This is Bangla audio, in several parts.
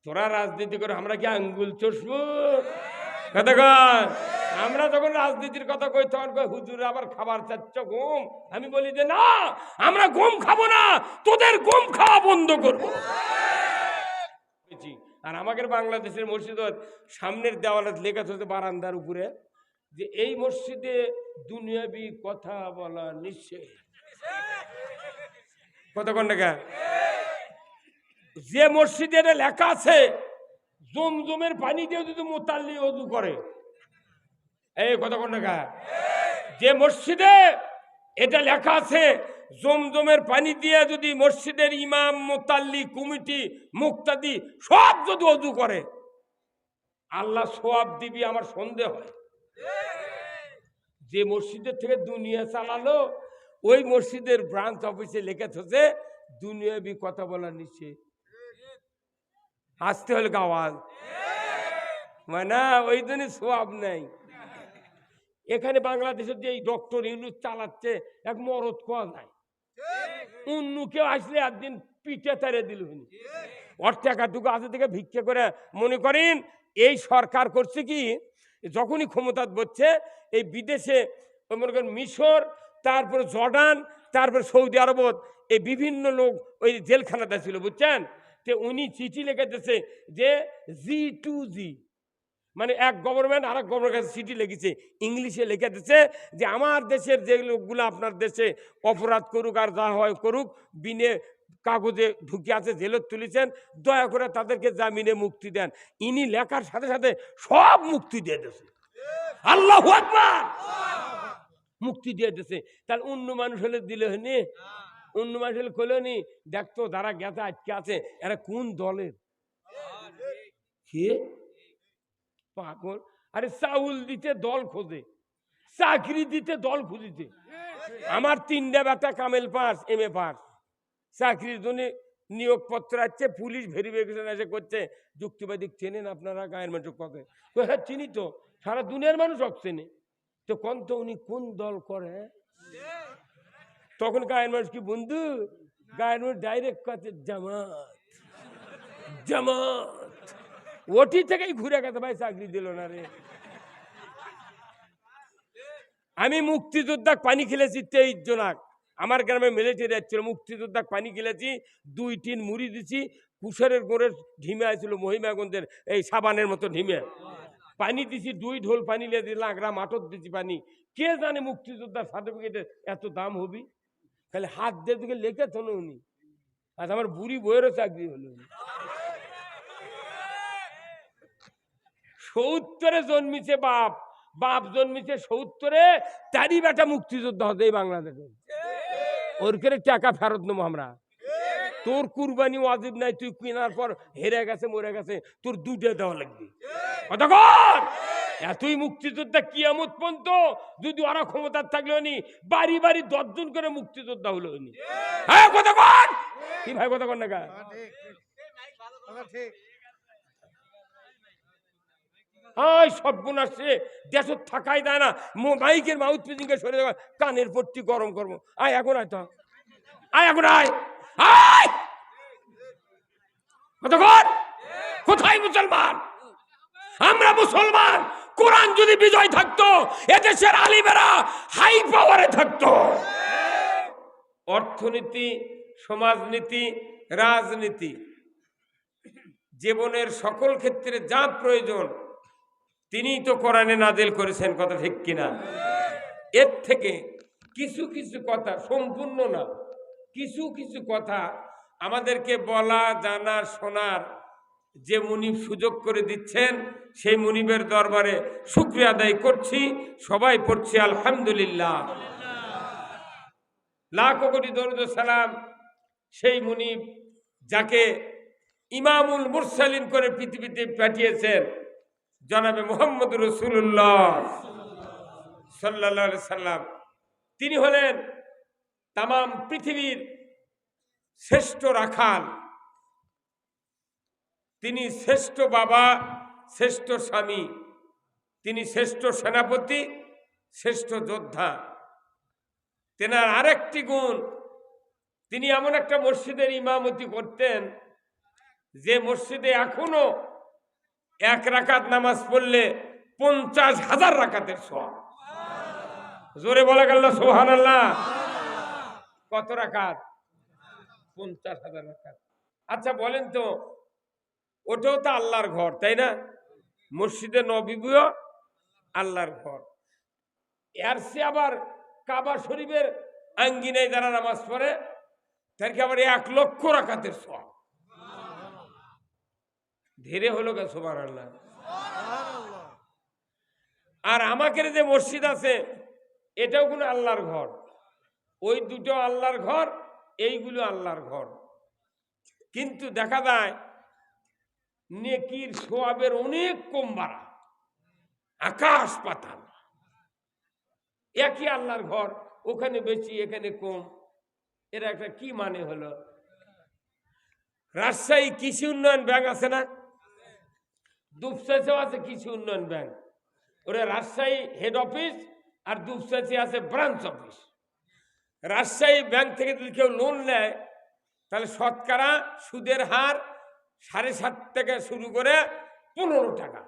তোরা রাজনীতি করে আমরা কি আঙ্গুল চষবো? কথা কয়, আমরা যখন রাজনীতির কথা কই তখন কই হুজুর আবার খাবার চাচ্ছ গম। আমি বলি যে না, আমরা গম খাবো না, তোদের গম খাওয়া বন্ধ করবো। আর আমাদের বাংলাদেশের মসজিদ সামনের দেওয়ালে লেখা থাকে বারান্দার উপরে যে এই মসজিদে দুনিয়াবি কথা বলা নিষেধ। কতক্ষণ টাকা যে মসজিদে লেখা আছে জমজমের পানি দিয়ে যদি মোতাল্লি ওযু করে, এই কতক্ষণ টাকা যে মসজিদে এটা লেখা আছে জমজমের পানি দিয়ে যদি মসজিদের ইমাম মোতাল্লি কমিটি মুক্তাদি সব যদি ওযু করে আল্লাহ সওয়াব দিবি, আমার সন্দেহ হয়। যে মসজিদের থেকে দুনিয়া চালালো ওই মসজিদের ব্রাঞ্চ অফিসে লেখা থাকে দুনিয়াবি কথা বলা নিষেধ। আসতে হলে আওয়াজ মানে ওই জন্য সওয়াব নাই। এখানে বাংলাদেশের যে ডক্টর ইউনূস চালাচ্ছে এক মরদ কোয়া যায়, অন্য কেউ আসলে একদিন পিঠে তারে দিল। ওর টাকাটুকু আছে থেকে ভিক্ষে করে মনে করেন এই সরকার করছে কি, যখনই ক্ষমতা বসছে এই বিদেশে মনে করেন মিশর, তারপর জর্ডান, তারপর সৌদি আরব, এই বিভিন্ন লোক ওই জেলখানাতে ছিল বুঝছেন। তো উনি চিঠি লিখেছে যে G2G মানে এক গভর্নমেন্ট আর এক গভর্নমেন্টের কাছে চিঠি লিখেছে, ইংলিশে লিখে দিচ্ছে যে আমার দেশের যে লোকগুলো আপনার দেশে অপরাধ করুক আর যা হয় করুক, বিনে কাগজে ঢুকে আছে, জেলত তুলেছেন, দয়া করে তাদেরকে জামিনে মুক্তি দেন। ইনি লেখার সাথে সাথে সব মুক্তি দিয়ে দিয়েছে। আল্লাহু আকবার, মুক্তি দিয়ে দিয়েছে। তাহলে অন্য মানুষ হলে দিলে হয়নি, অন্য মানুষ হলে কইলো নি দেখতো যারা গেছে আটকে আছে এরা কোন দলের। কে পাগল, আরে চাউল দিতে দল খোঁজে, চাকরি দিতে দল খুঁজিতে। আমার 3টা বেটা কামেল পাস MA পাস, চাকরির জন্য নিয়োগপত্র আছে, পুলিশ ভেরিফিকেশন এসে করছে যুক্তিবাদী চেনেন আপনারা গায়ের মানুষ কবে? হ্যাঁ চিনি তো, সারা দুনিয়ার মানুষ সব চেনে। তো কোন তো উনি কোন দল করে? তখন গায়ের মানুষ কি বন্ধু, গায়ের মানুষ ডাইরেক্ট কাছে জামাত জামাত, ওটি থেকেই ঘুরে গেছে ভাই চাকরি দিল না রে। আমি মুক্তিযোদ্ধা পানি খেলেছি 23 জনাক, আমার গ্রামে মিলিটারি আসছিল, মুক্তিযোদ্ধা পানি খেলেছি, 2 টিন মুড়ি দিছি, কুশারের গোড়ের ঢিমে আসছিল মহিমাগঞ্জের এই সাবানের মতো ঢিমে পানি দিছি, 2 ঢোল পানি লিয়ে দিলাম, গ্রাম আটক দিছি পানি। কে জানে মুক্তিযোদ্ধার সার্টিফিকেটের এত দাম হবি, খালি হাত দিয়ে দিকে লেখে তো উনি। আজ আমার বুড়ি বইয়েরও চাকরি হলো। 70-এ জন্মিছে বাপ, বাপ জন্মিছে 70-এ, তারই বেটা মুক্তিযোদ্ধা হতে এই বাংলাদেশে। ওর করে টাকা ফেরত নেবো আমরা। তোর কুরবানি ওয়াজিব নাই, তুই কেনার পর হেরে গেছে মরে গেছে তোর 2টা দেওয়া লাগবে। কতক্ষণ এতই মুক্তিযোদ্ধা কিয়ামত পর্যন্ত যদি ওরা ক্ষমতার থাকলেও নি বাড়ি বাড়ি 10 জন করে মুক্তিযোদ্ধা হলো নি। হ্যাঁ কতক্ষণ কি ভাই, কতক্ষণ না সব গুণ আসছে, দেশ থাকাই দেয় না, মাইকের মাউথ পিজিংকে সরে যাওয়া, কানের পট্টি গরম করবো। আয় এখন আয় তো, আয় এখন আয় আয়। কতক্ষণ কোথায় মুসলমান? আমরা মুসলমান, কোরআন যদি বিজয় থাকতো এদেশের আলিমেরা হাই পাওয়ারে থাকতো। অর্থনীতি, সমাজনীতি, রাজনীতি, জীবনের সকল ক্ষেত্রে যা প্রয়োজন তিনিই তো কোরআনে নাজিল করেছেন, কথা ঠিক কিনা? এর থেকে কিছু কিছু কথা, সম্পূর্ণ না, কিছু কিছু কথা আমাদেরকে বলা জানা শোনার যে মুনিব সুযোগ করে দিচ্ছেন সেই মুনিবের দরবারে শুকরিয়া আদায় করছি। সবাই পড়ছি আলহামদুলিল্লাহ, লাখ কোটি দরুদ ও সালাম সেই মুনিব যাকে ইমামুল মুরসালিন করে পৃথিবীতে পাঠিয়েছেন জনাবে মুহাম্মদ রাসূলুল্লাহ সাল্লাল্লাহু আলাইহি সাল্লাম। তিনি হলেন তামাম পৃথিবীর শ্রেষ্ঠ রাখাল, তিনি শ্রেষ্ঠ বাবা, শ্রেষ্ঠ স্বামী, তিনি শ্রেষ্ঠ সেনাপতি, শ্রেষ্ঠ যোদ্ধা। তেনার আরেকটি গুণ, তিনি এমন একটা মসজিদের ইমামতি করতেন যে মসজিদে এখনো 1 রাকাত নামাজ পড়লে 50,000 রাকাতের সওয়াব। জোরে বলা গেল সুবহানাল্লাহ। কত রাকাত? 50,000 রাকাত। আচ্ছা বলেন তো, ওটাও তো আল্লাহর ঘর, তাই না? মসজিদে নববীও আল্লাহর ঘর। এর সে আবার কাবা শরীফের আঙ্গিনায় যারা নামাজ পড়ে তাদেরকে আবার 1 লক্ষ রাকাতের সওয়াব। ধীরে হলো গে সুবহানাল্লাহ। আর আমাদের যে মসজিদ আছে এটাও কোনো আল্লাহর ঘর, ওই দুটো আল্লাহর ঘর, এইগুলো আল্লাহর ঘর। কিন্তু দেখা যায় নেকির সওয়াবের অনেক কম বাড়া, আকাশ পাতাল। একই আল্লাহর ঘর, ওখানে বেশি এখানে কম, এরা একটা কি মানে হলো? রাজশাহী কৃষি উন্নয়ন ব্যাংক আছে না, দুপচাচিও আছে কৃষি উন্নয়ন ব্যাংক। ওরা রাজশাহী হেড অফিস আর দুপচাচি আছে ব্রাঞ্চ অফিস। রাজশাহী ব্যাংক থেকে যদি কেউ লোন নেয় তাহলে শতকরা সুদের হার 7.5 থেকে শুরু করে 15 টাকা।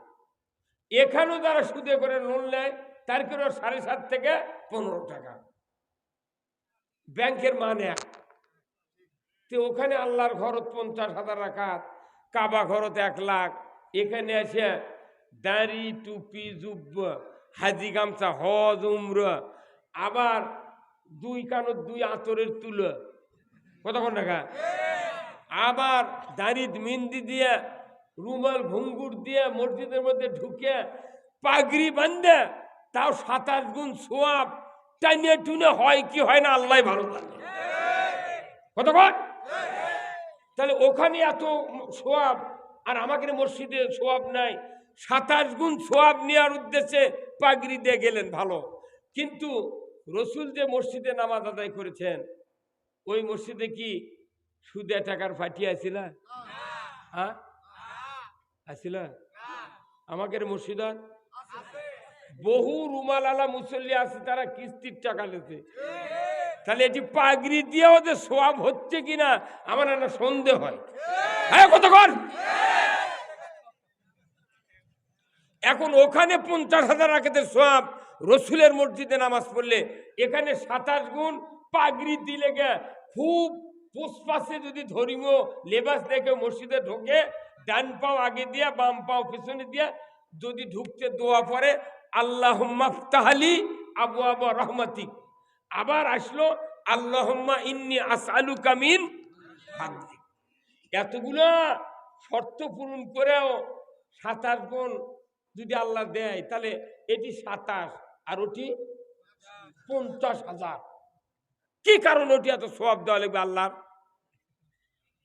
এখানেও যারা সুদে করে লোন নেয় তার কেউ 7.5 থেকে 15 টাকা। ব্যাংকের মানে এক। তো ওখানে আল্লাহর ঘরত 50,000 রাকাত, কাবা ঘরত 1 লাখ। এখানে আছে দাড়ি, টুপি, জুব্ব, হাজি গামছা, হজ, উমরা, আবার 2 কানত 2 আতরের তুলো, কতক্ষণ টাকা? আবার দাড়িত মিন্দি দিয়ে, রুমাল ভঙ্গুর দিয়ে মসজিদের মধ্যে ঢুকে পাগড়ি বান্ধে, তাও 27 গুণ সওয়াব। টাইনে টুনে হয় কি হয় না আল্লাহ ভালো জানে। কতক্ষণ? তাহলে ওখানে এত সওয়াব আর আমাদের মসজিদে সওয়াব নাই। 27 গুণ সওয়াব নেওয়ার উদ্দেশ্যে পাগড়ি দিয়ে গেলেন ভালো, কিন্তু রসুল যে মসজিদে নামাজ আদায় করেছেন ওই মসজিদে কি সুদে টাকার ফাটি আসিল? হ্যাঁ আসিল? আমাদের মসজিদ বহু রুমাল আলা মুসল্লি আছে, তারা কিস্তির টাকা লেছে। তাহলে এটি পাগড়ি দিয়েও যে সওয়াব হচ্ছে কিনা আমার একটা সন্দেহ হয়। হ্যাঁ কতক্ষণ? এখন ওখানে 50,000 রাকাতের সওয়াব রসুলের মসজিদে নামাজ পড়লে, এখানে 27 গুণ পাগড়ি দিলে গে খুব পুষ্পাসে যদি ধর্মীয় লেবাস দেখে মসজিদে ঢোকে, ডান পাও আগে দিয়া বাম পাও পিছনে দিয়া যদি ঢুকতে দোয়া পড়ে আল্লাহুম্মা ফতাহলি আবওয়াবা রাহমাতিক, আবার আসলো আল্লাহুম্মা ইন্নী আসআলুকা মিন ফাদলিক। এতগুলো শর্ত পূরণ করেও 27 গুণ যদি আল্লাহ দেয় তাহলে এটি 27 আর ওটি 50,000। কি কারণ ওটি এত সওয়াব দেওয়া লাগবে আল্লাহ?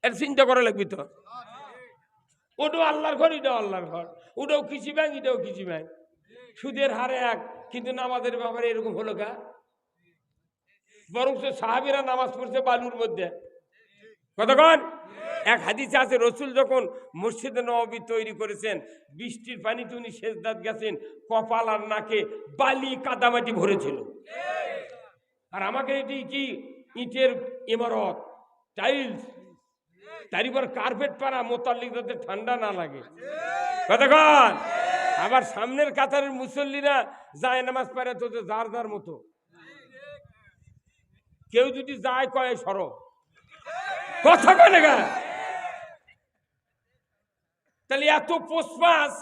এর চিন্তা করা লাগবে তো। ওটাও আল্লাহর ঘর, এটাও আল্লাহর ঘর, ওটাও কৃষি ব্যাংক, এটাও কৃষি ব্যাংক। সুদের হারে এক, কিন্তু নামাজের ব্যাপারে এরকম হলো কা? বরং সাহাবীরা নামাজ পড়ছে বালুর মধ্যে। কতক্ষণ? এক হাদিসে আছে রসুল যখন মসজিদে নববী তৈরি করেছেন, বৃষ্টির পানিতে উনি সেজদাত গেছেন, কপাল আর নাকে বালি কাদামাটি ভরেছিল। আর আমাকে এটি কি ইটের ইমারত, টাইলস, তার উপর কার্পেট পাড়া, মোতাল্লিক যাতে ঠান্ডা না লাগে। কতক্ষণ? আবার সামনের কাতারের মুসল্লিরা যায় নামাজ পড়ে তো যার যার মতো, কেউ যদি যায় কয় সরো। কথা কয় না? তাহলে এত পোষপাস,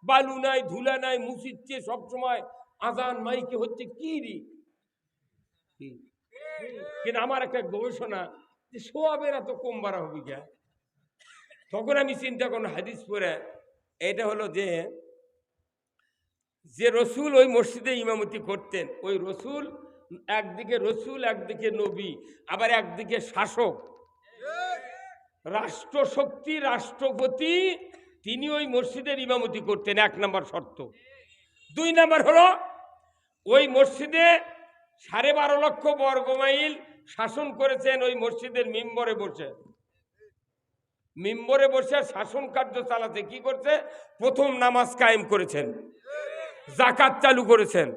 বালু নাই, ধুলা নাই, মুছিচ্ছে সবসময়, আজান মাইকে হচ্ছে কি রে? কিন্তু আমার একটা গবেষণা যে সওয়াবের এত কম বাড়া হবে কে? তখন আমি চিন্তা করলাম হাদিস পড়ে, এটা হলো যে রসুল ওই মসজিদে ইমামতি করতেন, ওই রসুল একদিকে রসুল, একদিকে নবী, আবার একদিকে শাসক, রাষ্ট্রশক্তি, রাষ্ট্রপতি, তিনি ওই মসজিদের ইমামতি করতেন। 1 নম্বর শর্ত। 2 নম্বর হলো ওই মসজিদে 12.5 লক্ষ বর্গমাইল শাসন করেছেন। ওই মসজিদের মিম্বরে বসে, মিম্বরে বসে শাসন কার্য চালাতে কি করছে? প্রথম নামাজ কায়েম করেছেন, যাকাত চালু করেছেন,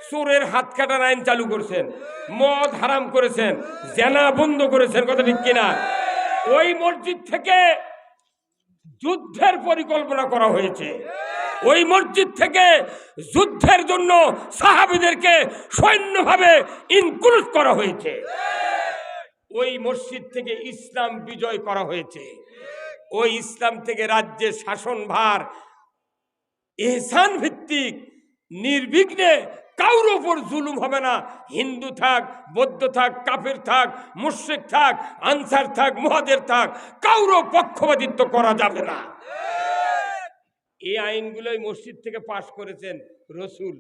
চোরের হাত কাটার আইন চালু করেছেন, মদ হারাম করেছেন, জেনা বন্ধ করেছেন। কথা ঠিক কিনা? ওই মসজিদ থেকে যুদ্ধের পরিকল্পনা করা হয়েছে। ওই মসজিদ থেকে যুদ্ধের জন্য সাহাবীদেরকে সৈন্যভাবে ইনক্লুড করা হয়েছে। ওই মসজিদ থেকে ইসলাম বিজয় করা হয়েছে। ওই ইসলাম থেকে রাজ্যের শাসনভার ইহসান ভিত্তিক নির্বিঘ্নে কারোর ওপর জুলুম হবে না। হিন্দু থাক, বৌদ্ধ থাক, কাফের থাক, মুশরিক থাক, আনসার থাক, মুহাজির থাক, কারোর পক্ষপাতিত্ব করা যাবে না। এই আইনগুলোই মসজিদ থেকে পাশ করেছেন রসুল।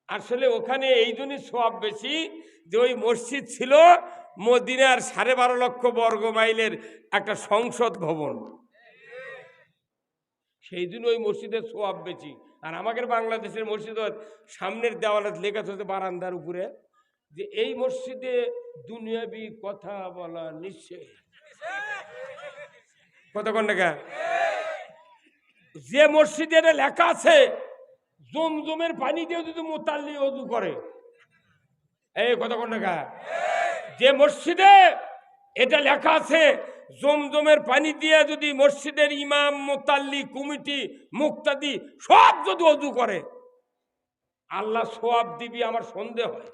আসলে ওখানে এই জন্যই সওয়াব বেশি যে ওই মসজিদ ছিল মদিনার 12.5 লক্ষ বর্গ মাইলের একটা সংসদ ভবন, সেই জন্য ওই মসজিদের সওয়াব বেশি। আর আমাদের বাংলাদেশের মসজিদের সামনের দেওয়ালে লেখা থাকে বারান্দার উপরে যে এই মসজিদে দুনিয়াবি কথা বলা নিষেধ। কথা কোন টাকা? যে মসজিদে এটা লেখা আছে জমজমের পানি দিয়ে যদি মুতাল্লি ওযু করে, এই কথা কোন টাকা? যে মসজিদে এটা লেখা আছে জমজমের পানি দিয়ে যদি মসজিদের ইমাম, মুতাল্লি, কমিটি, মুক্তাদি সব যদি ওযু করে আল্লাহ সওয়াব দিবি, আমার সন্দেহ হয়।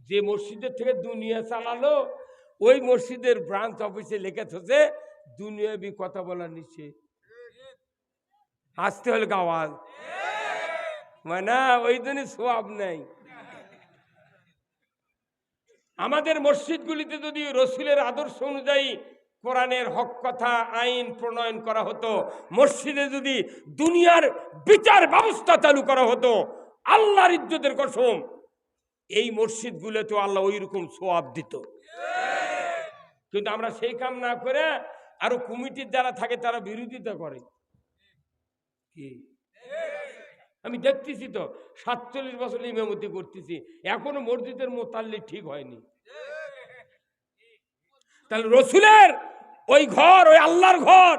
যে মসজিদের থেকে দুনিয়া চালালো ওই মসজিদের ব্রাঞ্চ অফিসে লেখা থাকে দুনিয়াবি কথা বলা নিষেধ। আসতে হলে আওয়াজ মানে ওই জন্য সওয়াব নাই। আমাদের মসজিদগুলিতে যদি রসুলের আদর্শ অনুযায়ী কোরআনের হক কথা আইন প্রণয়ন করা হতো, মসজিদে যদি দুনিয়ার বিচার ব্যবস্থা চালু করা হতো, আল্লাহর ইজ্জতের কসম এই মসজিদগুলোতে আল্লাহ ওই রকম সওয়াব দিত। কিন্তু আমরা সেই কাম না করে আরো কমিটির যারা থাকে তারা বিরোধিতা করে। কি আমি দেখতেছি তো 47 বছর ইমামতি করতেছি, এখনো মসজিদের মুতাল্লি ঠিক হয়নি। তাহলে রসুলের ওই ঘর, ওই আল্লাহর ঘর,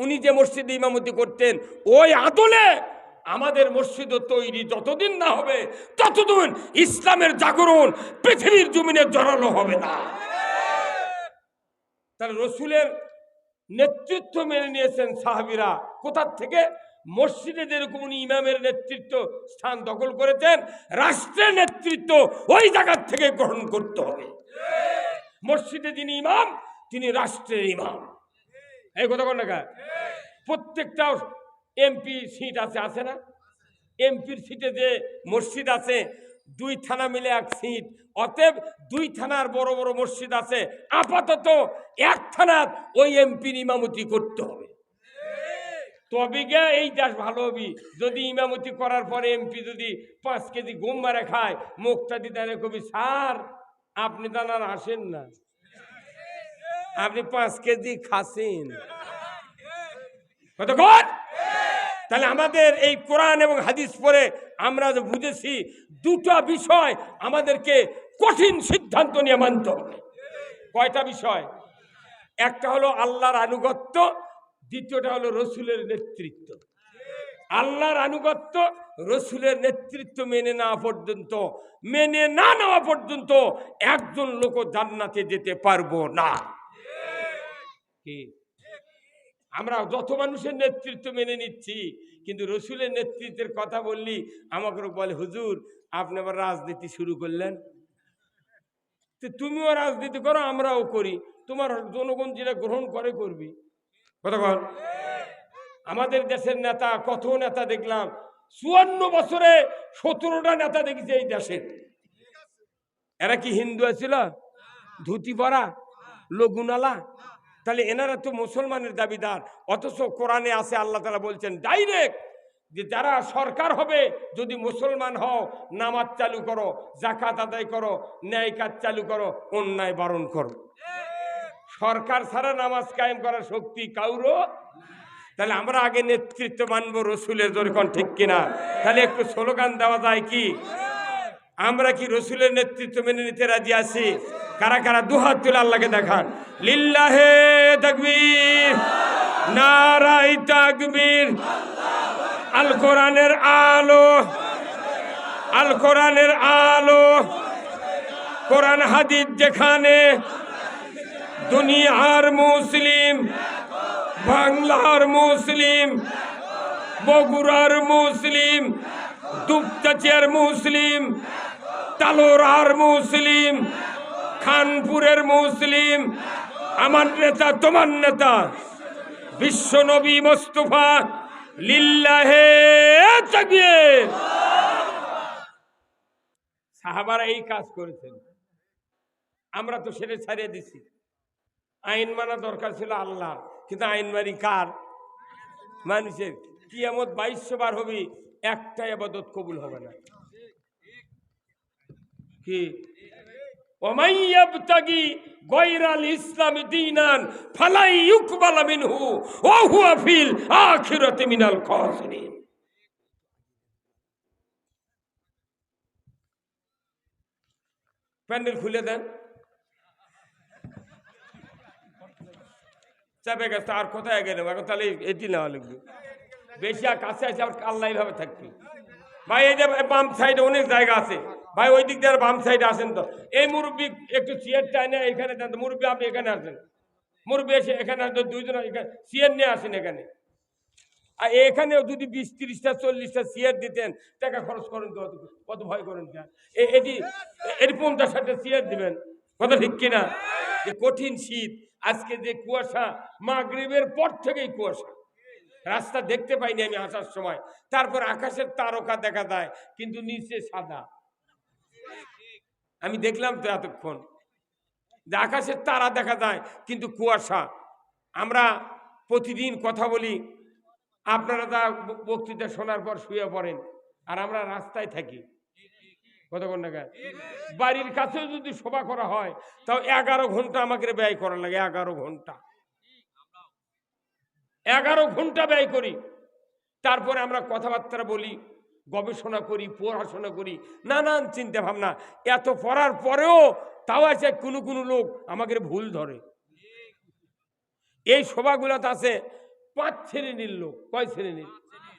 উনি যে মসজিদে ইমামতি করতেন ওই আদলে আমাদের মসজিদ তৈরি যতদিন না হবে ততদিন ইসলামের জাগরণ পৃথিবীর জমিনে জড়ানো হবে না। তাহলে রসুলের নেতৃত্ব মেনে নিয়েছেন সাহাবীরা কোথার থেকে? মসজিদে যেরকম উনি ইমামের নেতৃত্ব স্থান দখল করেছেন, রাষ্ট্রের নেতৃত্ব ওই জায়গার থেকে গ্রহণ করতে হবে। মসজিদে যিনি ইমাম তিনি রাষ্ট্রের ইমাম। এই কথা কোন টাকা? প্রত্যেকটা এমপি সিট আছে না? এমপির সিটে যে মসজিদ আছে 2 থানা মিলে 1 সিট, অতএব 2 থানার বড় বড় মসজিদ আছে, আপাতত 1 থানার ওই এমপির ইমামতি করতে হবে। তবে গে এই দেশ ভালো হবি যদি ইমামতি করার পরে এমপি যদি 5 কেজি গম মারে খায়, মুক্তাদি তাহলে কবি স্যার আপনি তো আর আসেন না, আপনি 5 কেজি খাসেন। কতক্ষণ? তাহলে আমাদের এই কোরআন এবং হাদিস পড়ে আমরা যে বুঝেছি দুটো বিষয় আমাদেরকে কঠিন সিদ্ধান্ত নিয়ে মানতে হবে। কয়টা বিষয়? একটা হলো আল্লাহর আনুগত্য, দ্বিতীয়টা হলো রসুলের নেতৃত্ব। আল্লাহর আনুগত্য, রসুলের নেতৃত্ব মেনে না নেওয়া পর্যন্ত একজন লোক জান্নাতে যেতে পারবো না। কি আমরা যত মানুষের নেতৃত্ব মেনে নিচ্ছি, কিন্তু রসুলের নেতৃত্বের কথা বললি আমাকে বলে হুজুর আপনি আবার রাজনীতি শুরু করলেন। তুমিও রাজনীতি করো আমরাও করি, তোমার জনগণ যেটা গ্রহণ করে করবি। কতক্ষণ? আমাদের দেশের নেতা, কত নেতা দেখলাম 54 বছরে 17টা নেতা দেখেছে এই দেশের। এরা কি হিন্দু ছিল? ধুতি পরা, লগুনালা? তাহলে এনারা তো মুসলমানের দাবিদার। অথচ কোরআনে আছে আল্লাহ তাআলা বলছেন ডাইরেক্ট যে যারা সরকার হবে যদি মুসলমান হও, নামাজ চালু করো, যাকাত আদায় করো, ন্যায় কাজ চালু করো, অন্যায় বারণ করো। সরকার ছাড়া নামাজ কায়েম করার শক্তি কাউরো। তাহলে আমরা আগে নেতৃত্ব মানবো রসুলের, যখন ঠিক কিনা? তাহলে একটু স্লোগান দেওয়া যায় কি? আমরা কি রসুলের নেতৃত্ব মেনে নিতে রাজি আছি? কারা কারা দুহাত তুলে আল্লাহকে দেখান। লিল্লাহে তাকবীর, নারায়ে তাকবীর। আল কোরআনের আলো, আল কোরআনের আলো, কোরআন হাদিস যেখানে দুনিয়ার মুসলিম বাংলার মুসলিম, বগুড়ার মুসলিম, দুপচাচিয়ার মুসলিম, তালোরার মুসলিম, খানপুরের মুসলিম, আমার নেতা তোমার নেতা বিশ্বনবী মোস্তফা লিল্লাহে তাকবীর। সাহাবারা এই কাজ করেছেন, আমরা তো সেটা ছাড়িয়ে দিছি। আইন মানা দরকার ছিল আল্লাহ, কিন্তু আইন মানি কার? মানুষের। কিয়ামত 2200 বার হবি, একটা ইবাদত কবুল হবে না। কি? ওমাই ইয়াবতাগি গায়রাল ইসলামি দীনান ফালাই ইউকবালা মিনহু ওয়া হুয়া ফিল আখিরাতি মিনাল খাসিরিন। প্যান্ডেল খুলে দেন, চাপে গেছে। আর কোথায় গেলাম এখন? তাহলে এটি নেওয়া লাগবে। বেশি আর কাছে আছে, আবার আল্লাহ ভাবে থাকবি। ভাই এই যে বাম সাইডে অনেক জায়গা আছে ভাই, ওই দিক দিয়ে বাম সাইডে আসেন তো। এই মুরব্বী একটু চেয়ার টাইনে এখানে দেন তো। মুরব্বী আপনি এখানে আসেন, মুরব্বী এসে এখানে আসবেন, দুইজন এখানে চেয়ার নিয়ে আসেন এখানে। আর এখানেও যদি 20-30টা 40টা চেয়ার দিতেন, টাকা খরচ করেন কত ভয় করেন? এটি 50-60টা চেয়ার দিবেন, কথা ঠিক কিনা? যে কঠিন শীত, আজকে যে কুয়াশা, মাগরিবের পর থেকেই কুয়াশা, রাস্তা দেখতে পাইনি আমি আসার সময়। তারপর আকাশের তারকা দেখা যায়, কিন্তু নিচে সাদা। আমি দেখলাম তো এতক্ষণ যে আকাশের তারা দেখা যায়, কিন্তু কুয়াশা। আমরা প্রতিদিন কথা বলি, আপনারা তা বক্তৃতা শোনার পর শুয়ে পড়েন, আর আমরা রাস্তায় থাকি। কতক্ষণ না? বাড়ির কাছেও যদি সভা করা হয়, তাও 11 ঘন্টা আমাকে ব্যয় করা লাগে। 11 ঘন্টা 11 ঘন্টা ব্যয় করি। তারপরে আমরা কথাবার্তা বলি, গবেষণা করি, পড়াশোনা করি, নানান চিন্তা ভাবনা। এত পড়ার পরেও তাও আছে কোনো কোনো লোক আমাকে ভুল ধরে। এই সভাগুলোতে আছে 5 শ্রেণীর লোক। কয় শ্রেণীর?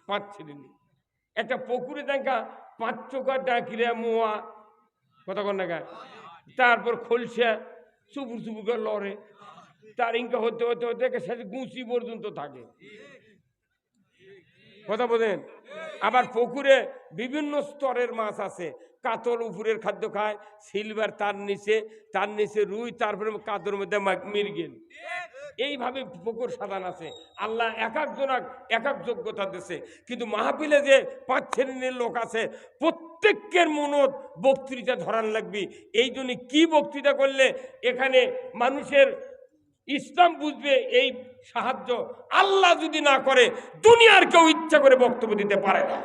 5 শ্রেণীর। একটা পুকুরে দেখা 5 চোখা ডাকিলে মোয়া, কতক্ষণ না? তারপর খলসা চুপুর চুপুর করে লড়ে, তার ইনকা হতে হতে হতে সাথে গুঁচি পর্যন্ত থাকে। কথা বোঝেন? আবার পুকুরে বিভিন্ন স্তরের মাছ আছে। কাতল উপরের খাদ্য খায়, সিলভার তার নিচে রুই, তারপরে কাতর মধ্যে মৃগেল। এইভাবে পুকুর সাধারণ আছে। আল্লাহ এক একজন এক এক যোগ্যতা দিয়েছে। কিন্তু মাহফিলে যে 5 শ্রেণীর লোক আছে, প্রত্যেকের মনত বক্তৃতা ধরান লাগবে। এই জন্য কি বক্তৃতা করলে এখানে মানুষের ইসলাম বুঝবে, এই সাহায্য আল্লাহ যদি না করে, দুনিয়ার কেউ ইচ্ছা করে বক্তব্য দিতে পারে না।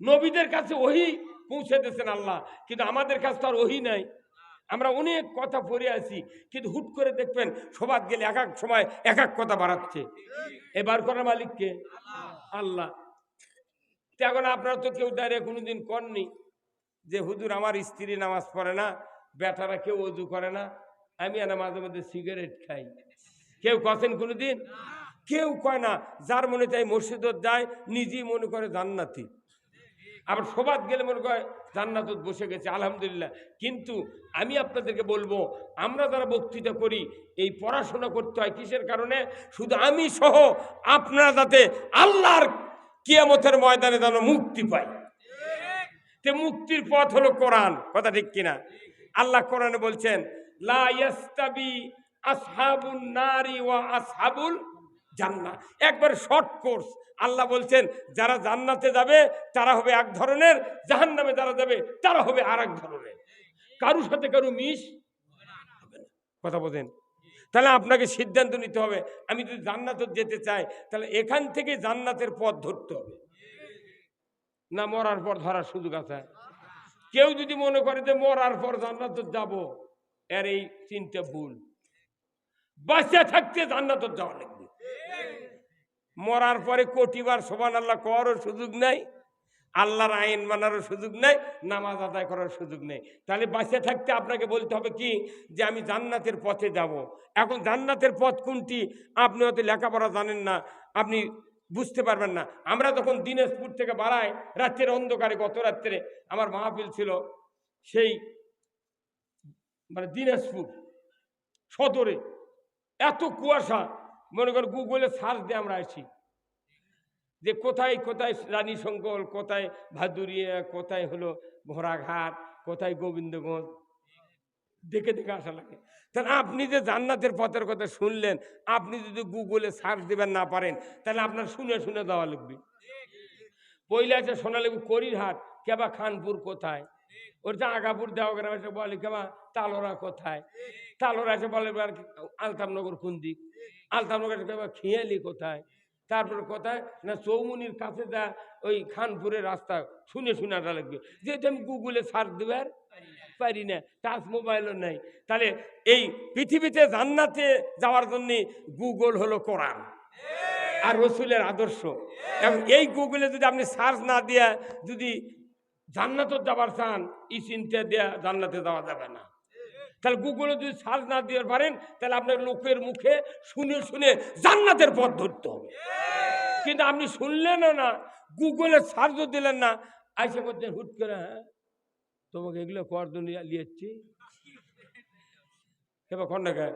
নবীদের কাছে ওহী পৌঁছে দিয়েছেন আল্লাহ, কিন্তু আমাদের কাছে তো আর ওহী নাই। আমরা অনেক কথা পড়ে আছি, কিন্তু হুট করে দেখবেন সবাদ গেলে এক এক সময় এক এক কথা বাড়াচ্ছে। এবার করার মালিককে আল্লাহ। এখন আপনারা তো কেউ দাঁড়িয়ে কোনোদিন কননি যে হুজুর আমার স্ত্রী নামাজ পড়ে না, বেটারা কেউ ওযু করে না, আমি না মাঝে মধ্যে সিগারেট খাই। কেউ কছেন কোনোদিন? কেউ কয় না। যার মনে চাই মসজিদত যায়, নিজেই মনে করে জান্নাতি। আবার সবাদ গেলে মনে করে জান্নাতত বসে গেছে, আলহামদুলিল্লাহ। কিন্তু আমি আপনাদেরকে বলবো, আমরা যারা বক্তৃতা করি, এই পড়াশোনা করতে হয় কিসের কারণে? শুধু আমি সহ আপনারা যাতে আল্লাহর কিয়ামতের ময়দানে যেন মুক্তি পাই। তে মুক্তির পথ হলো কোরআন, কথা ঠিক কিনা? আল্লাহ কোরআনে বলছেন, লা ইয়াস্তাবি আসহাবুন নারি ওয়া আসহাবুল জান্নাহ। একবার শর্ট কোর্স। আল্লাহ বলছেন, যারা জান্নাতে যাবে তারা হবে এক ধরনের, জাহান্নামে যারা যাবে তারা হবে আর এক ধরনের। কারুর সাথে কারু মিশ হবে না। কথা বলেন? তাহলে আপনাকে সিদ্ধান্ত নিতে হবে, আমি যদি জান্নাতে যেতে চাই, তাহলে এখান থেকে জান্নাতের পথ ধরতে হবে, না মরার পর ধরার সুযোগ আছে? কেউ যদি মনে করে যে মরার পর জান্নাতে যাব, এর এই চিন্তা ভুল। বাঁচা থাকতে জান্নাতে যাওয়া লাগবে। মরার পরে কোটিবার সুবহানাল্লাহ করার সুযোগ নাই, আল্লাহর আইন মানারও সুযোগ নাই, নামাজ আদায় করার সুযোগ নেই। তাহলে বাঁচে থাকতে আপনাকে বলতে হবে কি, যে আমি জান্নাতের পথে যাব। এখন জান্নাতের পথ কোনটি আপনি হয়তো লেখাপড়া জানেন না, আপনি বুঝতে পারবেন না। আমরা যখন দিনাজপুর থেকে বাড়াই, রাত্রের অন্ধকারে, গত রাত্রে আমার মাহফিল ছিল সেই দিনাজপুর সদরে, এত কুয়াশা, মনে কর গুগলে সার্চ দিয়ে আমরা আসি যে কোথায় কোথায় রানী শঙ্কল, কোথায় ভাদুরিয়া, কোথায় হলো ভরাঘাট, কোথায় গোবিন্দগঞ্জ, দেখে দেখে আসা লাগে। তাহলে আপনি যে জান্নাতের পথের কথা শুনলেন, আপনি যদি গুগলে সার্চ দিবেন না পারেন, তাহলে আপনার শুনে শুনে দেওয়া লাগবে। পয়লা আছে সোনালেবু করিরহাট, কেবা খানপুর কোথায়, ওর যে আগাপুর দেওয়াগ্রাম আছে বলে কেবা তালোরা কোথায়, তালোরা আছে বলে আলতামনগর কোন দিক, আলতামনগর কেবা খিয়ালি কোথায়, তারপরে কোথায় না চৌমুনির কাছে যা ওই খানপুরের রাস্তা, শুনে শুনে আসা লাগবে। যেহেতু আমি গুগলে সার্চ দেবার পারি না, টাচ মোবাইলও নেই, তাহলে এই পৃথিবীতে জান্নাতে যাওয়ার জন্য গুগল হলো কোরআন আর রসুলের আদর্শ। এবং এই গুগলে যদি আপনি সার্চ না দিয়া যদি জান্নাতে যাবার চান, এই চিন্তা দেয়া জান্নাতে যাওয়া যাবে না। তাহলে গুগলে যদি সার্চ না দিয়ে পারেন, তাহলে আপনার লোকের মুখে শুনে শুনে জান্নাতের পথ ধরতে হবে। কিন্তু আপনি শুনলেনও না, গুগলে সার্চও দিলেন না, আইসে করছেন হুট করে, হ্যাঁ তোমাকে এগুলো কর দুনিয়া লিয়েছি কেবা খন্ডাকার,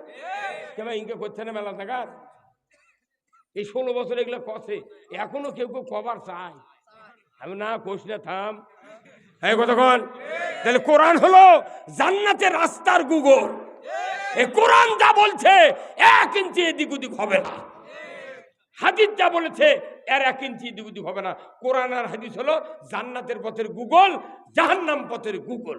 কেবা ইনকে করছে না মেলা থাকার, এই 16 বছর এগুলো কষে, এখনো কেউ কেউ কবার চায়। আমি না কোষ না, থাম, হ্যাঁ কতক্ষণ। তাহলে কোরআন হলো জান্নাতের রাস্তার গুগল। এই কোরআন যা বলছে 1 ইঞ্চি এদিক ওদিক হবে না, হাদিস যা বলেছে এর 1 ইঞ্চি এদিক ওদিক হবে না। কোরআন আর হাদিস হলো জান্নাতের পথের গুগল, জাহান্নাম পথের গুগল।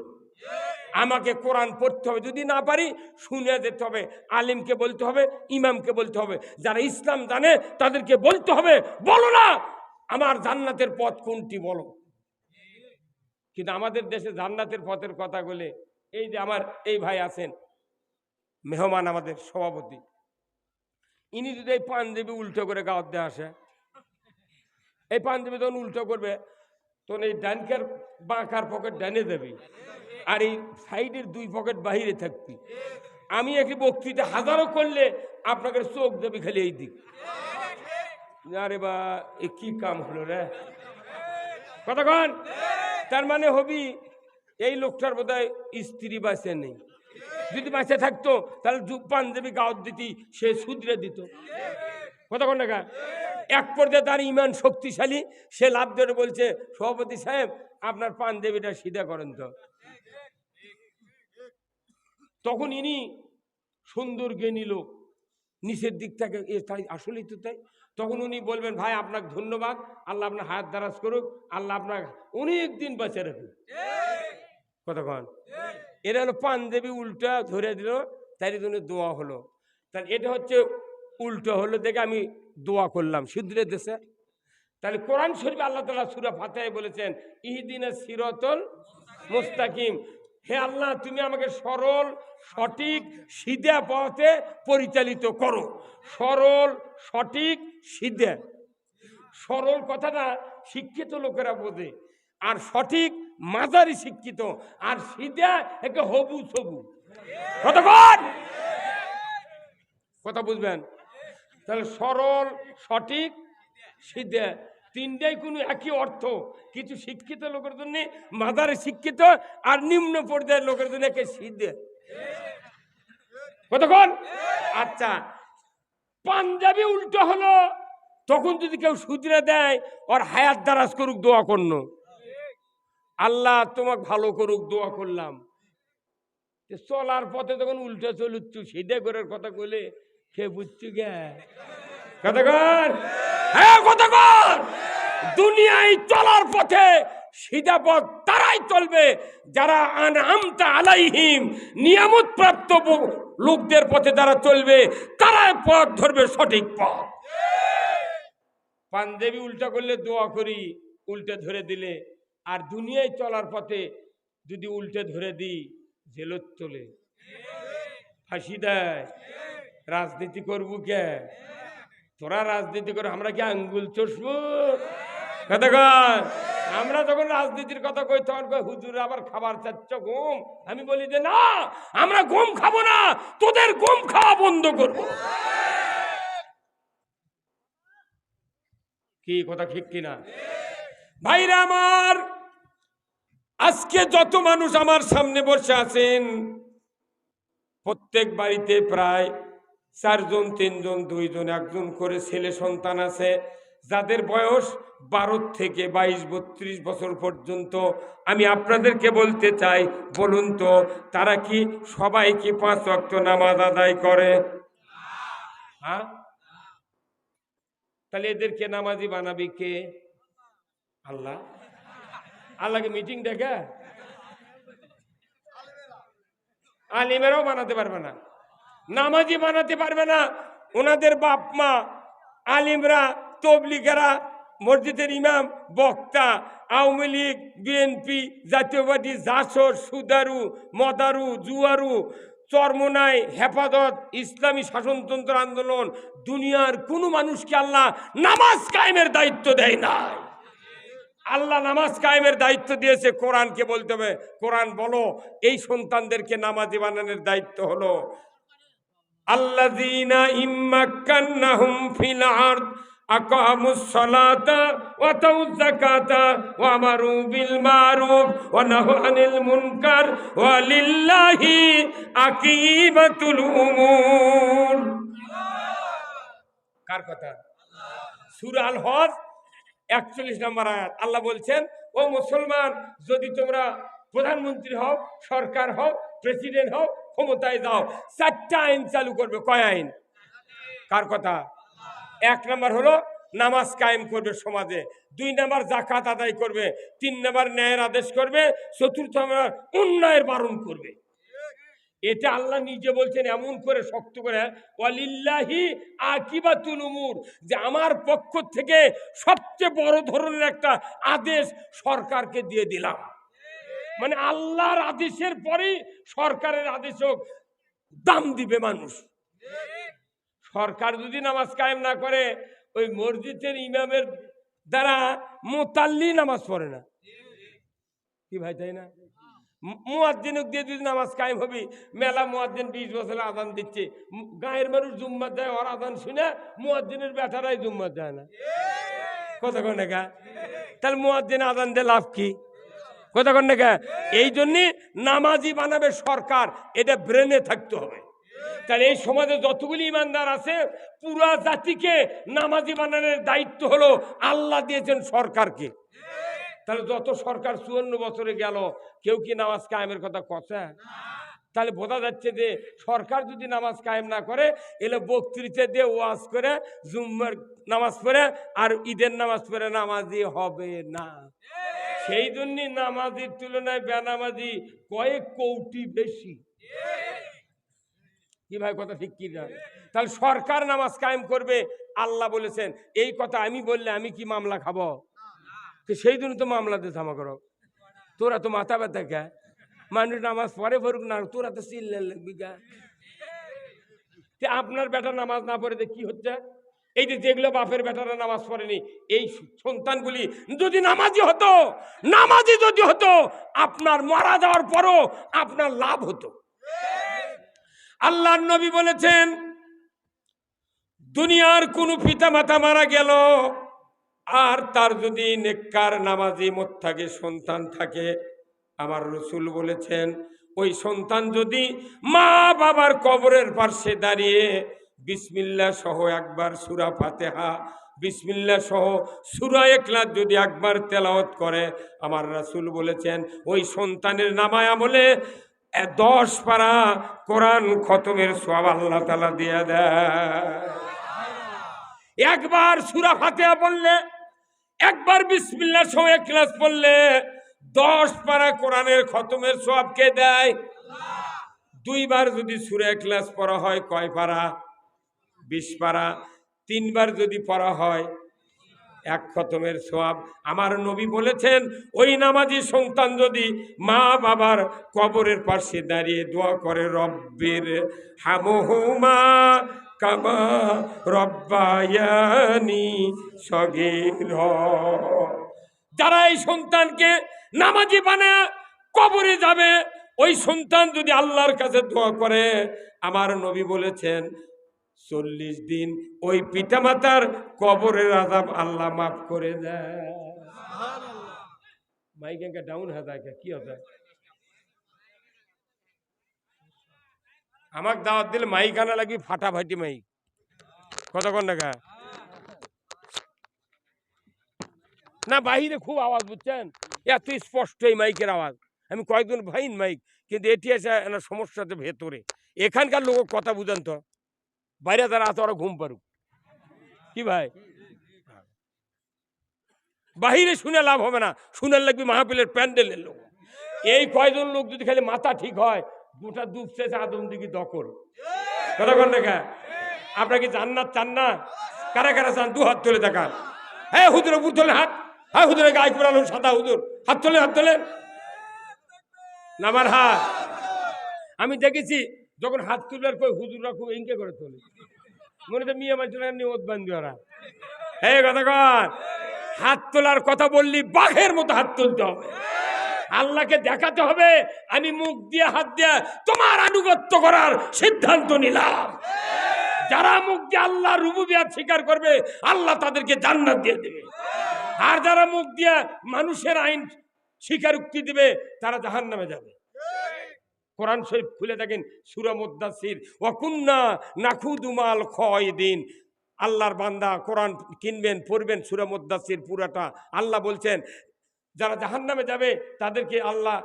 আমাকে কোরআন পড়তে হবে, যদি না পারি শুনে যেতে হবে, আলিমকে বলতে হবে, ইমামকে বলতে হবে, যারা ইসলাম জানে তাদেরকে বলতে হবে, বলো না আমার জান্নাতের পথ কোনটি বলো। কিন্তু আমাদের দেশে জান্নাতের পথের কথা বলে, এই যে আমার এই ভাই আছেন মেহমান, আমাদের সভাপতি, ইনি যদি এই পাঞ্জাবি উল্টো করে গাওয়ার দিয়ে আসে, এই পাঞ্জাবি তখন উল্টো করবে, তখন এই ডানকার বাঁকার পকেট ডানে দেবে, আর এই সাইডের 2 পকেট বাহিরে থাকবি। আমি একটি বক্তৃতা হাজারো করলে আপনাকে চোখ দেবে খালি এই দিক। আরে বা এ কি কাম হলো রে, কতক্ষণ। তার মানে হবি এই লোকটার বোধহয় স্ত্রী বাঁচে নেই, যদি বাঁচে থাকতো তাহলে পাঞ্জাবি গাওয়ার দিতি, সে শুধরে দিত। কতক্ষণ টাকা এক পর্যায়ে তার ইমান শক্তিশালী, সে লাভ ধরে বলছে, সভাপতি সাহেব আপনার পাঞ্জাবিটা সিধা করেন তো। তখন ইনি সুন্দর জ্ঞানী লোক, নিচের দিক থেকে তাই আসলেই তো তাই। তখন উনি বলবেন, ভাই আপনাকে ধন্যবাদ, আল্লাহ আপনার হায়াত দারাজ করুক, আল্লাহ আপনার অনেক দিন বাঁচে রাখুক। কতক্ষণ। এটা হলো পাঞ্জাবি উল্টা ধরে দিল, তাই জন্য দোয়া হলো। তাহলে এটা হচ্ছে উল্টো হলো দেখে আমি দোয়া করলাম শুধরে দেশে। তাহলে কোরআন শরীফে আল্লাহ তাআলা সূরা ফাতিহায় বলেছেন, ইহদিনাস সিরাতাল মুস্তাকিম, হে আল্লাহ তুমি আমাকে সরল সঠিক সিধা পথে পরিচালিত করো। সরল সঠিক সিধা, সরল কথাটা শিক্ষিত লোকেরা বোঝে, আর সঠিক মাঝারি শিক্ষিত, আর সিধা একে হবু সবু। কতক্ষণ কথা বুঝবেন। তাহলে সরল সঠিক সিধা তিনটাই কোনো একই অর্থ, কিছু শিক্ষিত লোকের জন্য মাঝারি শিক্ষিত, আর নিম্ন পর্যায়ের লোকের জন্য একে সিধা। কতক্ষণ। আচ্ছা, পাঞ্জাবি উল্টো হলো, তখন যদি কেউ শুধরে দেয়, ওর হায়াত দারাজ করুক, দোয়া করল, আল্লাহ তোমাকে ভালো করুক, দোয়া করলাম। চলার পথে তখন উল্টো চলুচ্ছু, সিধা করার কথা বলে সে বুঝছু গে। কতক্ষণ। হ্যাঁ কতক্ষণ। দুনিয়ায় চলার পথে সিধা পথ তারাই চলবে যারা আনআমতা আলাইহিম, নিয়ামত প্রাপ্ত লোকদের পথে যারা চলবে, তারাই পথ ধরবে সঠিক পথ। পাঞ্জাবি উল্টা করলে দোয়া করি, উল্টে ধরে দিলে, আর দুনিয়ায় চলার পথে যদি উল্টে ধরে দিই, জেলত চলে, ফাঁসি দেয়। রাজনীতি করবো কে? তোরা রাজনীতি করে আমরা কি আঙ্গুল চষবো? কতক্ষণ। আমরা যখন রাজনীতির কথা কই, তখন কই হুজুর আবার খাবার চাচ্ছ গম। আমি বলি যে না, আমরা গম খাবো না, তোদের গম খাওয়া বন্ধ করবো। কি কথা ঠিক কিনা ভাইরা আমার? আজকে যত মানুষ আমার সামনে বসে আছেন, প্রত্যেক বাড়িতে প্রায় 4 জন 3 জন 2 জন 1 জন করে ছেলে সন্তান আছে, যাদের বয়স 12 থেকে 22-32 বছর পর্যন্ত। আমি আপনাদেরকে বলতে চাই, বলুন তো তারা কি সবাই কি 5 ওয়াক্ত নামাজ আদায় করে? হ্যাঁ, তাহলে এদেরকে নামাজি বানাবি কে? আল্লাহ। আল্লাহকে মিটিং ডেকে আলিমেরাও বানাতে পারবে না, নামাজি বানাতে পারবে না। ওনাদের বাপ মা আলিমরা, তবলিগেরা, মসজিদের ইমাম, বক্তা, আওয়ামী লীগ, বিএনপি, জাতীয় পার্টি, জাসর, সুদারু, মদারু, জুয়ারু, চরমোনাই, হেফাজত, ইসলামী শাসনতন্ত্র আন্দোলন, দুনিয়ার কোনো মানুষকে আল্লাহ নামাজ কায়েমের দায়িত্ব দেয় নাই। আল্লাহ নামাজ কায়েমের দায়িত্ব দিয়েছে কোরআনকে বলতে হবে, কোরআন বলো এই সন্তানদেরকে নামাজি বানানোর দায়িত্ব হলো আল্লাযীনা ইম্মাক্কান্নাহুম ফিল আরদ আকামুস সালাতা ওয়া আতাউয যাকাতা ওয়া আমারু বিল মারুফ ওয়া নাহু আনিল মুনকার ওয়া লিল্লাহি আকিবাতুল উমুর। কার কথা? সূরা আল হজ 41 নম্বর আয়াত। আল্লাহ বলছেন, ও মুসলমান, যদি তোমরা প্রধানমন্ত্রী হও, সরকার হও, প্রেসিডেন্ট হও, ক্ষমতায় যাও, 4টা আইন চালু করবে। কয় আইন? কার কথা? 1 নম্বর হলো নামাজ কায়েম করবে সমাজে, 2 নম্বর যাকাত আদায় করবে, 3 নম্বর ন্যায়ের আদেশ করবে, 4র্থ নম্বর অন্যায়ের বারণ করবে। এটা আল্লাহ নিজে বলছেন এমন করে শক্ত করে, ওয়ালিল্লাহি আকিবাতুল উমুর, যে আমার পক্ষ থেকে সবচেয়ে বড় ধরনের একটা আদেশ সরকারকে দিয়ে দিলাম। মানে আল্লাহর আদেশের পরেই সরকারের আদেশও দাম দিবে মানুষ। সরকার যদি নামাজ কায়েম না করে, ওই মসজিদের ইমামের দ্বারা মুতাল্লি নামাজ পড়ে না। কি ভাই, তাই না? মুয়াজ্জিনক দিয়ে যদি নামাজ কায়েম হবে, মেলা মুয়াজ্জিন 20 বছর আযান দিচ্ছে, গায়ের মানুষ জুম্মাত যায়, ওর আযান শুনে মুয়াজ্জিনের বেটারাই জুম্মাত যায় না। কথা কন না? তাহলে মুয়াজ্জিন আযান দিয়ে লাভ কি? কথা কন না? এই জন্য নামাজি বানাবে সরকার, এটা ব্রেনে থাকতে হবে। তাহলে এই সমাজে যতগুলি ইমানদার আছে, পুরা জাতিকে নামাজি বানানোর দায়িত্ব হলো আল্লাহ দিয়েছেন সরকারকে। তাহলে যত সরকার 54 বছরে গেল, কেউ কি নামাজ কায়েমের কথা কছে? তাহলে বোঝা যাচ্ছে যে সরকার যদি নামাজ কায়েম না করে, এলে বক্তৃতা দিয়ে ওয়াজ করে, জুম্মার নামাজ পড়ে আর ঈদের নামাজ পড়ে নামাজি হবে না। সেই জন্য নামাজির তুলনায় বেনামাজি কয়েক কোটি বেশি। কি ভাই, কথা ঠিক কি না? তাহলে সরকার নামাজ কায়েম করবে, আল্লাহ বলেছেন। এই কথা আমি বললে আমি কি মামলা খাবো? সেই জন্য তো মামলা দিয়ে থামা করো। তোরা তো মাথা ব্যথা কে, মানুষ নামাজ পড়ে পড়ুক না, তোরা তো চিল্লে লাগবি গা। আপনার বেটা নামাজ না পড়ে কি হচ্ছে? এই যে যেগুলো বাপের বেটারা নামাজ পড়েনি, এই সন্তানগুলি যদি নামাজি হতো, নামাজি যদি হতো, আপনার মারা যাওয়ার পরও আপনার লাভ হতো। আল্লাহর নবী বলেছেন, দুনিয়ার কোন পিতা মাতা মারা গেল আর তার যদি নেককার নামাজি মোত্তাকি সন্তান থাকে, আমার রাসূল বলেছেন, ওই সন্তান যদি মা বাবার কবরের পাশে দাঁড়িয়ে বিসমিল্লাহ সহ একবার সূরা ফাতিহা, বিসমিল্লাহ সহ সূরা ইখলাস যদি একবার তেলাওয়াত করে, আমার রাসূল বলেছেন ওই সন্তানের নামায় আমলে 10 পারা কোরআন খতমের সওয়াব আল্লাহ তাআলা দিয়ে দেয়। একবার সূরা ফাতিহা পড়লে, একবার বিসমিল্লাহ সহ ইখলাস পড়লে 10 পারা কোরআনের খতমের সওয়াব কে দেয়? 2 বার যদি সূরা ইখলাস পড়া হয় কয় পারা? 20 পারা। 3 বার যদি পড়া হয় 1 খতমের সওয়াব। আমার নবী বলেছেন, ওই নামাজি সন্তান যদি মা বাবার কবরের পাশে দাঁড়িয়ে দোয়া করে, রব্বির হামহুমা কামা রব্বায়ানি সগীরা। যারা এই সন্তানকে নামাজি বানায় কবরে যাবে, ওই সন্তান যদি আল্লাহর কাছে দোয়া করে, আমার নবী বলেছেন 40 দিন ওই পিতামাতার কবরের আযাব আল্লাহ মাফ করে দেয়। মাইকে ডাউন হয়ে যায়, কি হবে? আমাকে দাওয়াত দিলে মাইক আনা লাগবে, ফাটাফাটি মাইক। কতক্ষণ টাকা না, বাহিরে খুব আওয়াজ, বুঝছেন, এত স্পষ্ট এই মাইকের আওয়াজ। আমি কয়েকজন ভাইন মাইক, কিন্তু এটি এসে সমস্যাতে ভেতরে। এখানকার লোক কথা বুঝান তো, বাইরে যারা আছে ওরা ঘুম পারুক। কি ভাই, বাহিরে শুনে লাভ হবে না, শুনে লাগবে মাহফিলের প্যান্ডেলের লোক। এই কয়জন লোক যদি খালি মাথা ঠিক হয়, গোটা ডুবছে আদম দিকে দখল। কতক্ষণ টাকা আপনার কি জান্নাত চান না? কারা কারা চান? দু হাত তুলে দেখান। হ্যাঁ হুজুর, উপর তোলেন হাত। হ্যাঁ হুজুরের গায়ে পুরানো সাদা হুজুর, হাত তোলেন, হাত তোলেন। নামার হাত। আমি দেখেছি যখন হাত তুলবার কই হুজুররা খুব ইনকে করে তোলে, মনে তো মিয়া মানুষের নিয়ত বান্ধি ওরা। হে কতক্ষণ হাত তোলার কথা বললি বাঘের মতো হাত তুলতে হবে। আল্লাহকে দেখাতে হবে আমি মুখ দিয়ে হাত দিয়ে তোমার আনুগত্য করার সিদ্ধান্ত নিলাম। যারা মুখ দিয়ে আল্লাহ রুবুবিয়ত স্বীকার করবে, আল্লাহ তাদেরকে জান্নাত দিয়ে দেবে। আর যারা মুখ দিয়ে মানুষের আইন স্বীকারোক্তি দিবে, তারা জাহান্নামে যাবে। কোরআন শরীফ খুলে দেখেন, সূরা মুদ্দাসির, ওয়া কুন্না নাখুদু মাল খায়দিন। আল্লাহর বান্দা কোরআন কিনবেন, পড়বেন, সূরা মুদ্দাসির পুরাটা। আল্লাহ বলছেন যারা জাহান্নামে যাবে তাদেরকে আল্লাহ,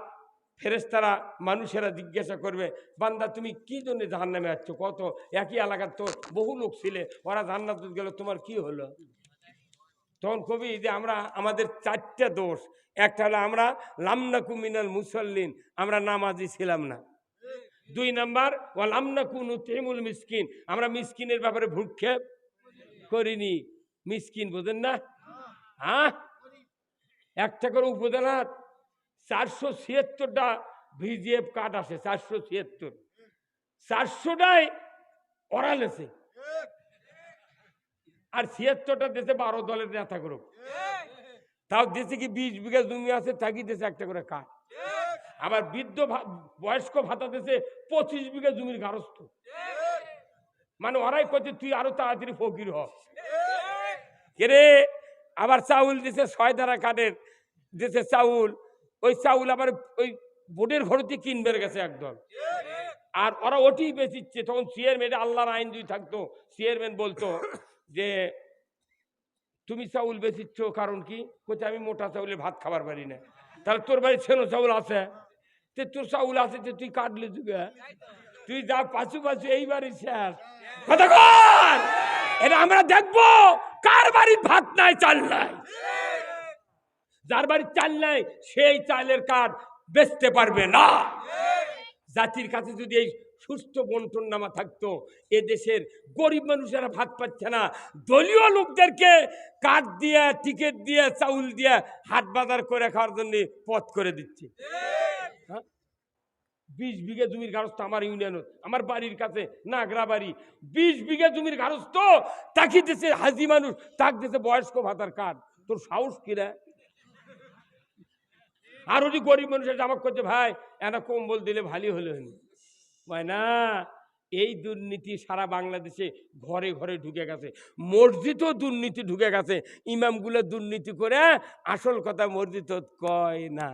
ফেরেশতারা, মানুষেরা জিজ্ঞাসা করবে, বান্দা তুমি কি জন্য জাহান্নামে যাচ্ছ? কত একই এলাকার তো বহু লোক ছিলে, ওরা জান্নাতে গেল, তোমার কি হলো? তখন কবি যে আমরা, আমাদের চারটা দোষ। একটা হলো আমরা লামনাকু মিনাল মুসাল্লিন, আমরা নামাজি ছিলাম না। 2 নাম্বার ওয়া লামনাকু নুতিমুল মিসকিন, আমরা মিসকিনের ব্যাপারে ভ্রুক্ষেপ করিনি। মিসকিন বোঝেন না? হ্যাঁ, একটা করে উপজেলার 476টা ভিজিএফ কার্ড আসে, 476, 400টাই ওরাল আছে, আর 76টা দেশে 12 দলের নেতা গ্রুপ। তাও দেশে কি 20 বিঘা জমি আছে, থাকি দেশে একটা করে কার্ড। আবার বৃদ্ধ বয়স্ক ভাতা দেশে 25 বিঘা জমির গারস্থ। মানে ওরাই করছে তুই আরো তাড়াতাড়ি ফকির হ। রে আবার চাউল দিছে 6 ধারা কার্ডের দেশে চাউল, ওই চাউল আবার ওই বোর্ডের ঘরতে কিনবে গেছে একদল, আর ওরা ওটি বেচিচ্ছে। তখন চেয়ারম্যান, আল্লাহর আইন যদি থাকতো, চেয়ারম্যান বলতো যে তুমি চাউল বেচিচ্ছ কারণ কি? কোথায়? আমি মোটা চাউলে ভাত খাবার পারি না। তাহলে তোর বাড়ি ছেনো চাউল আছে, তোর চাউল আছে, তুই কাটলে যুগে, তুই যা পাশু পাশু এই বাড়ি শেষ। কতক্ষণ এটা আমরা দেখবো কার বাড়ির ভাত নাই, চাল নাই। যার বাড়ির চাল নাই সেই চালের কার্ড বেচতে পারবে না। জাতির কাছে যদি এই সুস্থ বন্টন নামা থাকতো, এ দেশের গরিব মানুষেরা ভাত পাচ্ছে না, দলীয় লোকদেরকে কার্ড দিয়ে, টিকিট দিয়ে, চাউল দিয়ে হাট বাজার করে খাওয়ার জন্য পথ করে দিচ্ছে। 20 বিঘা জমির গারস্থ আমার ইউনিয়ন, আমার বাড়ির কাছে নাগরা বাড়ি, 20 বিঘা জমির গারস্থ, তাকে দিতেছে হাজি মানুষ, তাক দিতেছে বয়স্ক ভাতার কার্ড। তোর সাহস কিরা? আর ওই গরিব মানুষের জামাক করছে, ভাই একটা কম্বল দিলে ভালো হলো না। এই দুর্নীতি সারা বাংলাদেশে ঘরে ঘরে ঢুকে গেছে, মসজিদও দুর্নীতি ঢুকে গেছে। ইমামগুলো দুর্নীতি করে, আসল কথা মসজিদ কয় না।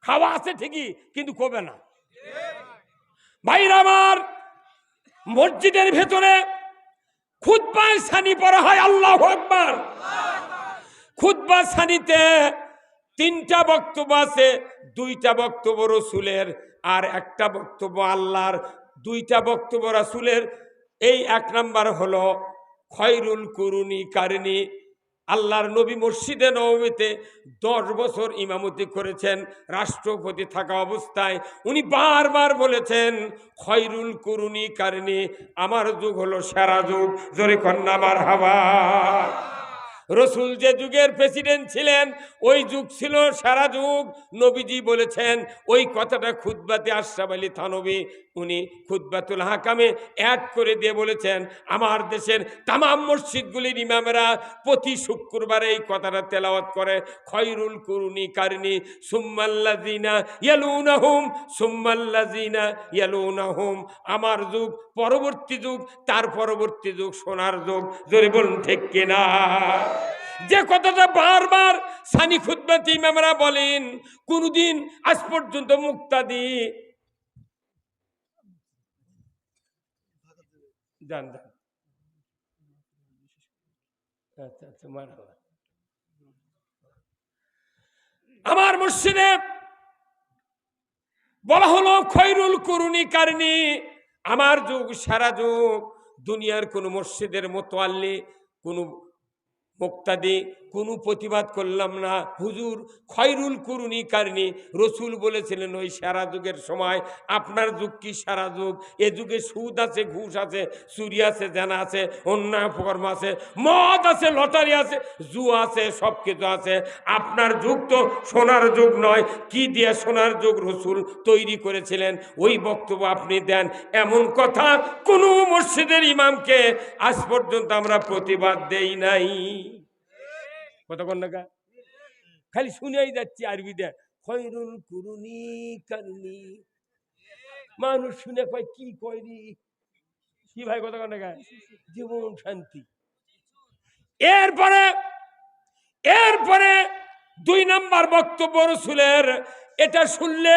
খাওয়া আছে ঠিকই, কিন্তু কবে না। ভাইরা আমার, মসজিদের ভেতরে খুতবা সানি পড়া হয়, আল্লাহু আকবার। খুতবা সানিতে 3টা বক্তব্য আছে, 2টা বক্তব্য রাসূলের আর একটা বক্তব্য আল্লাহর। 2টা বক্তব্য রাসূলের। এই 1 নাম্বার হলো খয়রুল কুরুনি কারনি। আল্লাহর নবী মসজিদে নববীতে 10 বছর ইমামতি করেছেন, রাষ্ট্রপতি থাকা অবস্থায়। উনি বারবার বলেছেন খয়রুল কুরুনি কারনি, আমার যুগ হলো সেরা যুগ। জোরে কন্যা মারহাবা। রসুল যে যুগের প্রেসিডেন্ট ছিলেন ওই যুগ ছিল সারা যুগ। নবীজি বলেছেন ওই কথাটা খুতবাতে আশরাফ আলী থানভী, উনি খুতবাতুল হাকামে অ্যাড করে দিয়ে বলেছেন, আমার দেশের তামাম মসজিদগুলির ইমামেরা প্রতি শুক্রবার এই কথাটা তেলাওয়াত করে, খয়রুল কুরুনি কারনি সুম্মাল্লাযিনা ইয়ালুনাহুম সুম্মাল্লাযিনা ইয়ালুনাহুম। আমার যুগ, পরবর্তী যুগ, তার পরবর্তী যুগ সোনার যুগ। জোরে বলুন ঠিক কিনা? যে কথাটা বারবার সানি খুতবাতে ইমামরা বলেন, কোনদিন আজ পর্যন্ত মুক্তাদি যান যান। আচ্ছা আচ্ছা, মারহাবা। আমার মসজিদে বলা হলো খৈরুল কুরুনি কারনি, আমার যুগ সারা যুগ দুনিয়ার কোন মসজিদের মোতাল্লি, কোন মুক্তাদি কোনো প্রতিবাদ করলাম না। হুজুর খয়রুল কুরুনি কারনি, রসুল বলেছিলেন ওই সারা যুগের সময়। আপনার যুগ কি সারা যুগ? এ যুগে সুদ আছে, ঘুষ আছে, চুরি আছে, জানা আছে, অন্যায় কর্ম আছে, মদ আছে, লটারি আছে, জুয়া আছে, সব কিছু আছে। আপনার যুগ তো সোনার যুগ নয়। কি দিয়ে সোনার যুগ রসুল তৈরি করেছিলেন ওই বক্তব্য আপনি দেন। এমন কথা কোনো মসজিদের ইমামকে আজ পর্যন্ত আমরা প্রতিবাদ দেই নাই। কতক্ষণ না খালি শুনেই যাচ্ছি আরবিতে খয়রুল কুরুনি কারনি। মানুষ শুনে কয় কি কয়রি কি ভাই, কতক্ষণ না জীবন শান্তি। এরপরে এরপরে 2 নাম্বার বক্তব্য রসুলের, এটা শুনলে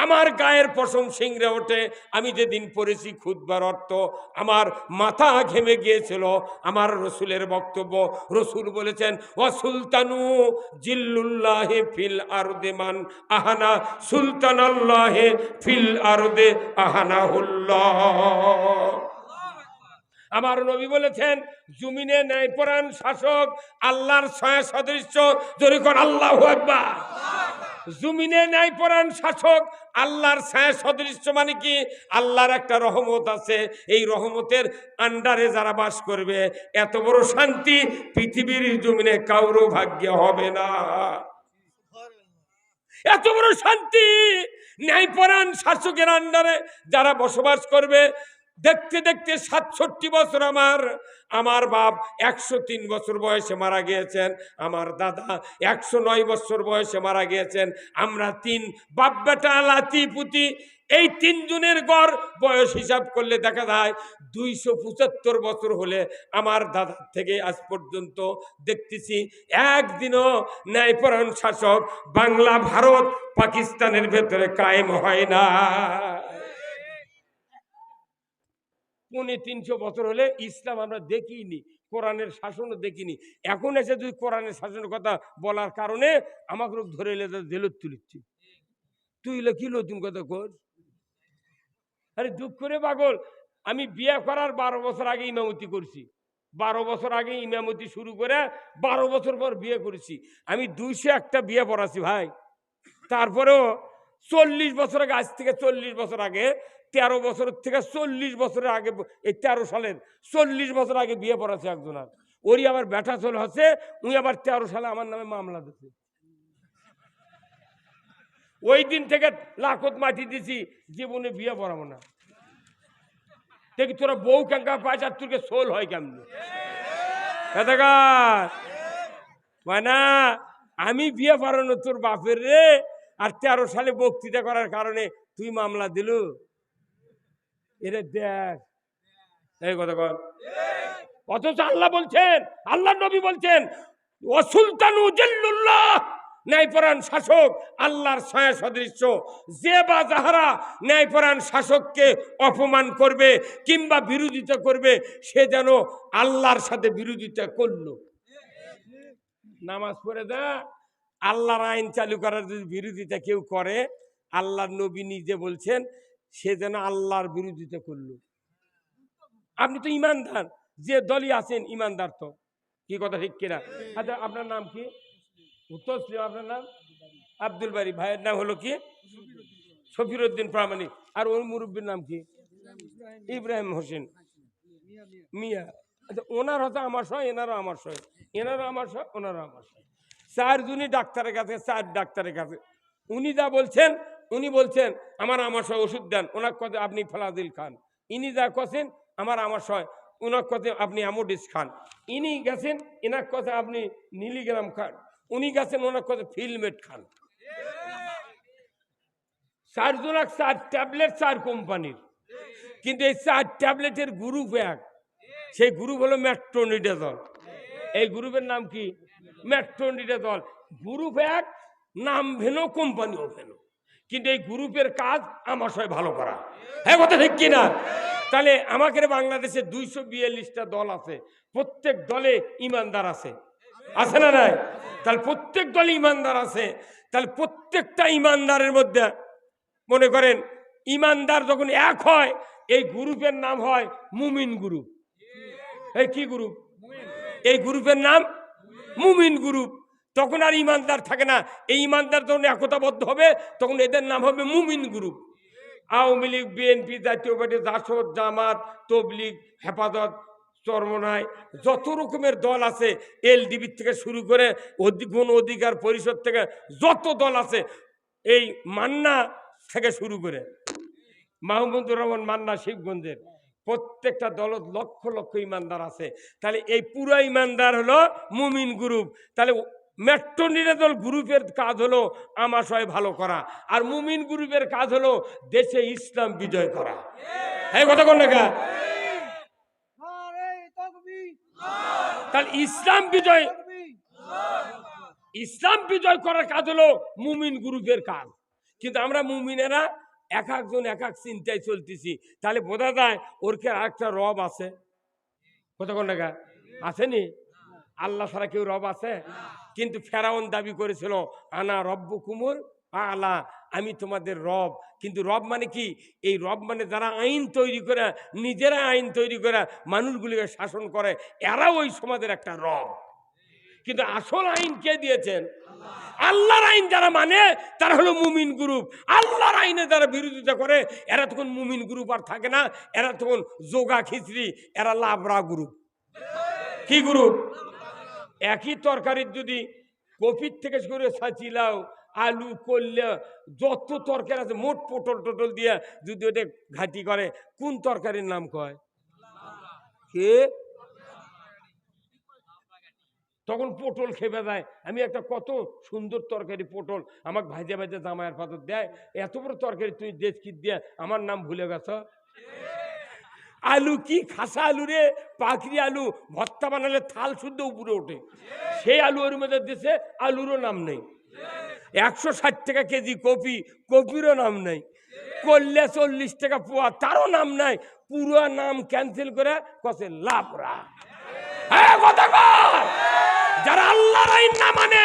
আমার গায়ের পশম শিংড়ে ওঠে। আমি যেদিন পড়েছি খুতবার অর্থ, আমার মাথা ঘেমে গিয়েছিল। আমার রসুলের বক্তব্য, রসুল বলেছেন ওয়া সুলতানু জিল্লুল্লাহি ফিল আরদে মান আহানা সুলতানাল্লাহি ফিল আরদে আহানাহুল্লাহ। আমার নবী বলেছেন জমিনে ন্যায়পরায়ণ শাসক আল্লাহর ছায়া সদৃশ্য। জোরে কর আল্লাহু আকবার। জমিনে ন্যায়পরায়ণ শাসক আল্লাহর ছায়া সদৃশ্য মানে কি? আল্লাহর একটা রহমত আছে, এই রহমতের আন্ডারে যারা বাস করবে, এত বড় শান্তি পৃথিবীর জমিনে কারো ভাগ্যে হবে না। এত বড় শান্তি ন্যায়পরায়ণ শাসকের আন্ডারে যারা বসবাস করবে। দেখতে দেখতে 67 বছর আমার বাপ 103 বছর বয়সে মারা গিয়েছেন। আমার দাদা 109 বছর বয়সে মারা গিয়েছেন। আমরা 3 বাপ বেটা লাতি পুতি, এই 3 জনের গড় বয়স হিসাব করলে দেখা যায় 275 বছর হলে আমার দাদার থেকে আজ পর্যন্ত দেখতেছি একদিনও ন্যায়পরায়ণ শাসক বাংলা, ভারত, পাকিস্তানের ভেতরে কায়েম হয় না। 350 বছর হলে ইসলাম আমরা দেখিনি, কোরআনের শাসনও দেখিনি। এখন এসে তুই কোরআনের শাসনের কথা বলার কারণে আমাকে লোক ধরে এলে জেলত তুলিচ্ছি। তুই কি নতুন কথা কর? আরে দুঃখ করে পাগল, আমি বিয়ে করার 12 বছর আগে ইমামতি করছি। 12 বছর আগে ইমামতি শুরু করে 12 বছর পর বিয়ে করেছি। আমি 201টা বিয়ে পড়াছি ভাই। তারপরেও 40 বছর আগে, আজ থেকে 40 বছর আগে, 13 বছর থেকে 40 বছরের আগে, এই 13 সালের 40 বছর আগে বিয়ে পড়াছে একজন। আর ওরই আবার ব্যাটা চলে হচ্ছে, উনি আবার 13 সালে আমার নামে মামলা দিচ্ছে। ওই দিন থেকে লাখত মাটি দিছি, জীবনে বিয়ে পড়াবো না। দেখি তোরা বউ কেঙ্কা পাইছ আর তোকে সোল হয় কেমন? না, আমি বিয়ে পড়ানো তোর বাপের রে, আর 13 সালে বক্তৃতা করার কারণে তুই মামলা দিল। এরে দেখ এই কথা কর। অথচ আল্লাহ বলছেন, আল্লাহ নবী বলছেন ওয়া সুলতানু জিল্লুল্লাহ, ন্যায়পরায়ণ শাসক আল্লাহর ছায়া সদৃশ্য। যে বা যাহারা ন্যায়পরায়ণ শাসককে অপমান করবে কিংবা বিরোধিতা করবে, সে যেন আল্লাহর সাথে বিরোধিতা করলো। নামাজ পড়ে দা, আল্লাহর আইন চালু করার যদি বিরোধিতা কেউ করে, আল্লাহর নবী নিজে বলছেন সে যেন আল্লাহর বিরোধিতা করলো। আপনি তো ইমানদার, যে দলই আছেন ইমানদার তো, কি কথা ঠিক কিনা? আচ্ছা আপনার নাম কি? তসলিম। আপনার নাম? আব্দুল বারি। ভাইয়ের নাম হলো কি? শফির উদ্দিন প্রামাণিক। আর ওর মুরব্বীর নাম কি? ইব্রাহিম হোসেন মিয়া। আচ্ছা ওনার হয়তো আমার সহ, এনারও আমার সহ, এনারও আমার সহ, ওনারও আমার সহ। 4 জনই ডাক্তারের কাছে, 4 ডাক্তারের কাছে। উনি যা বলছেন, উনি বলছেন আমার সহ ওষুধ দেন, ওনার কথা আপনি ফেলাদিল খান। ইনি যা করছেন আমার সহ, ওনার কথা আপনি অ্যামোডিস খান। ইনি গেছেন, এনার কথা আপনি মিলিগ্রাম খান। উনি গেছেন, ওনার কথা ফিলমেট খান। 4 জনের 4 ট্যাবলেট 4 কোম্পানির, কিন্তু এই 4 ট্যাবলেটের গ্রুপ এক। সেই গ্রুপ হলো মেট্রোনিডাজল। এই গ্রুপের নাম কি? মেট্রোনিডাজল। গ্রুপ এক, নাম ভেনো, কোম্পানিও ভেনো, কিন্তু এই গ্রুপের কাজ আমাশয় ভালো করা। হ্যাঁ কথা ঠিক কিনা? তাহলে আমাদের বাংলাদেশে 242টা দল আছে, প্রত্যেক দলে ইমানদার আছে, আছে না নাই? তাহলে প্রত্যেক দলে ইমানদার আছে, তাহলে প্রত্যেকটা ইমানদারের মধ্যে মনে করেন ইমানদার যখন এক হয়, এই গ্রুপের নাম হয় মুমিন গ্রুপ। এই কি গ্রুপ? এই গ্রুপের নাম মুমিন গ্রুপ। তখন আর ইমানদার থাকে না, এই ইমানদার যখন একতাবদ্ধ হবে তখন এদের নাম হবে মুমিন গ্রুপ। আওয়ামী লীগ, বিএনপি, জাতীয় পার্টি, জাসদ, জামাত, তবলিগ, হেফাজত, চরমনায়, যত রকমের দল আছে, এলডিবি থেকে শুরু করে গণ অধিকার পরিষদ থেকে যত দল আছে, এই মান্না থেকে শুরু করে মাহমুদুর রহমান মান্না শিবগঞ্জের, প্রত্যেকটা দল লক্ষ লক্ষ ইমানদার আছে। তাহলে এই পুরো ইমানদার হলো মুমিন গ্রুপ। তাহলে মেট্রো নিরাদল গ্রুপের কাজ হলো আমাশয় ভালো করা, আর মুমিন গ্রুপের কাজ হলো দেশে ইসলাম বিজয় করা। এই কথা কোন লেখা? তাহলে ইসলাম বিজয় করার কাজ হলো মুমিন গ্রুপের কাজ। কিন্তু আমরা মুমিনেরা এক একজন এক এক চিন্তায় চলতেছি, তাহলে বোঝা যায় ওর কে আরেকটা রব আছে। কথা কোন লেখা? আসেনি? আল্লাহ ছাড়া কেউ রব আছে? কিন্তু ফেরাউন দাবি করেছিল আনা রব্বুকুমুল আলা, আমি তোমাদের রব। কিন্তু রব মানে কি? এই রব মানে যারা আইন তৈরি করে, নিজেরা আইন তৈরি করে মানুষগুলিকে শাসন করে, এরা ওই সমাজের একটা রব। কিন্তু আসল আইন কে দিয়েছেন? আল্লাহর আইন যারা মানে তারা হলো মুমিন গ্রুপ। আল্লাহর আইনে যারা বিরোধিতা করে এরা তখন মুমিন গ্রুপ আর থাকে না, এরা তখন যোগা খিচড়ি, এরা লাবরা গ্রুপ। কি গ্রুপ? একই তরকারির যদি কপির থেকে শুরু ছাচিলাও, আলু, কল্যা, যত তরকারি আছে, মোট পটল টটল দিয়ে যদি ওটা ঘাটি করে, কোন তরকারির নাম কয়? কে? তখন পটল খেপে যায়। আমি একটা কত সুন্দর তরকারি পটল আমাকে ভাজে ভাজে জামাইয়ের পাথর দেয়, এত বড় তরকারি তুই দেশ কি দিয়ে আমার নাম ভুলে গেছ? আলু কি খাসা আলু রে, পাখরি আলু, ভর্তা বানালে থাল শুদ্ধ উপরে ওঠে, সেই আলু ওর মধ্যে দেশে আলুরও নাম নেই। 160 টাকা কেজি কপি, কপিরও নাম নেই। করলে 40 টাকা পোয়া, তারও নাম নাই। পুরো নাম ক্যান্সেল করে কসে লাভরা। যারা আল্লাহর আইন না মানে,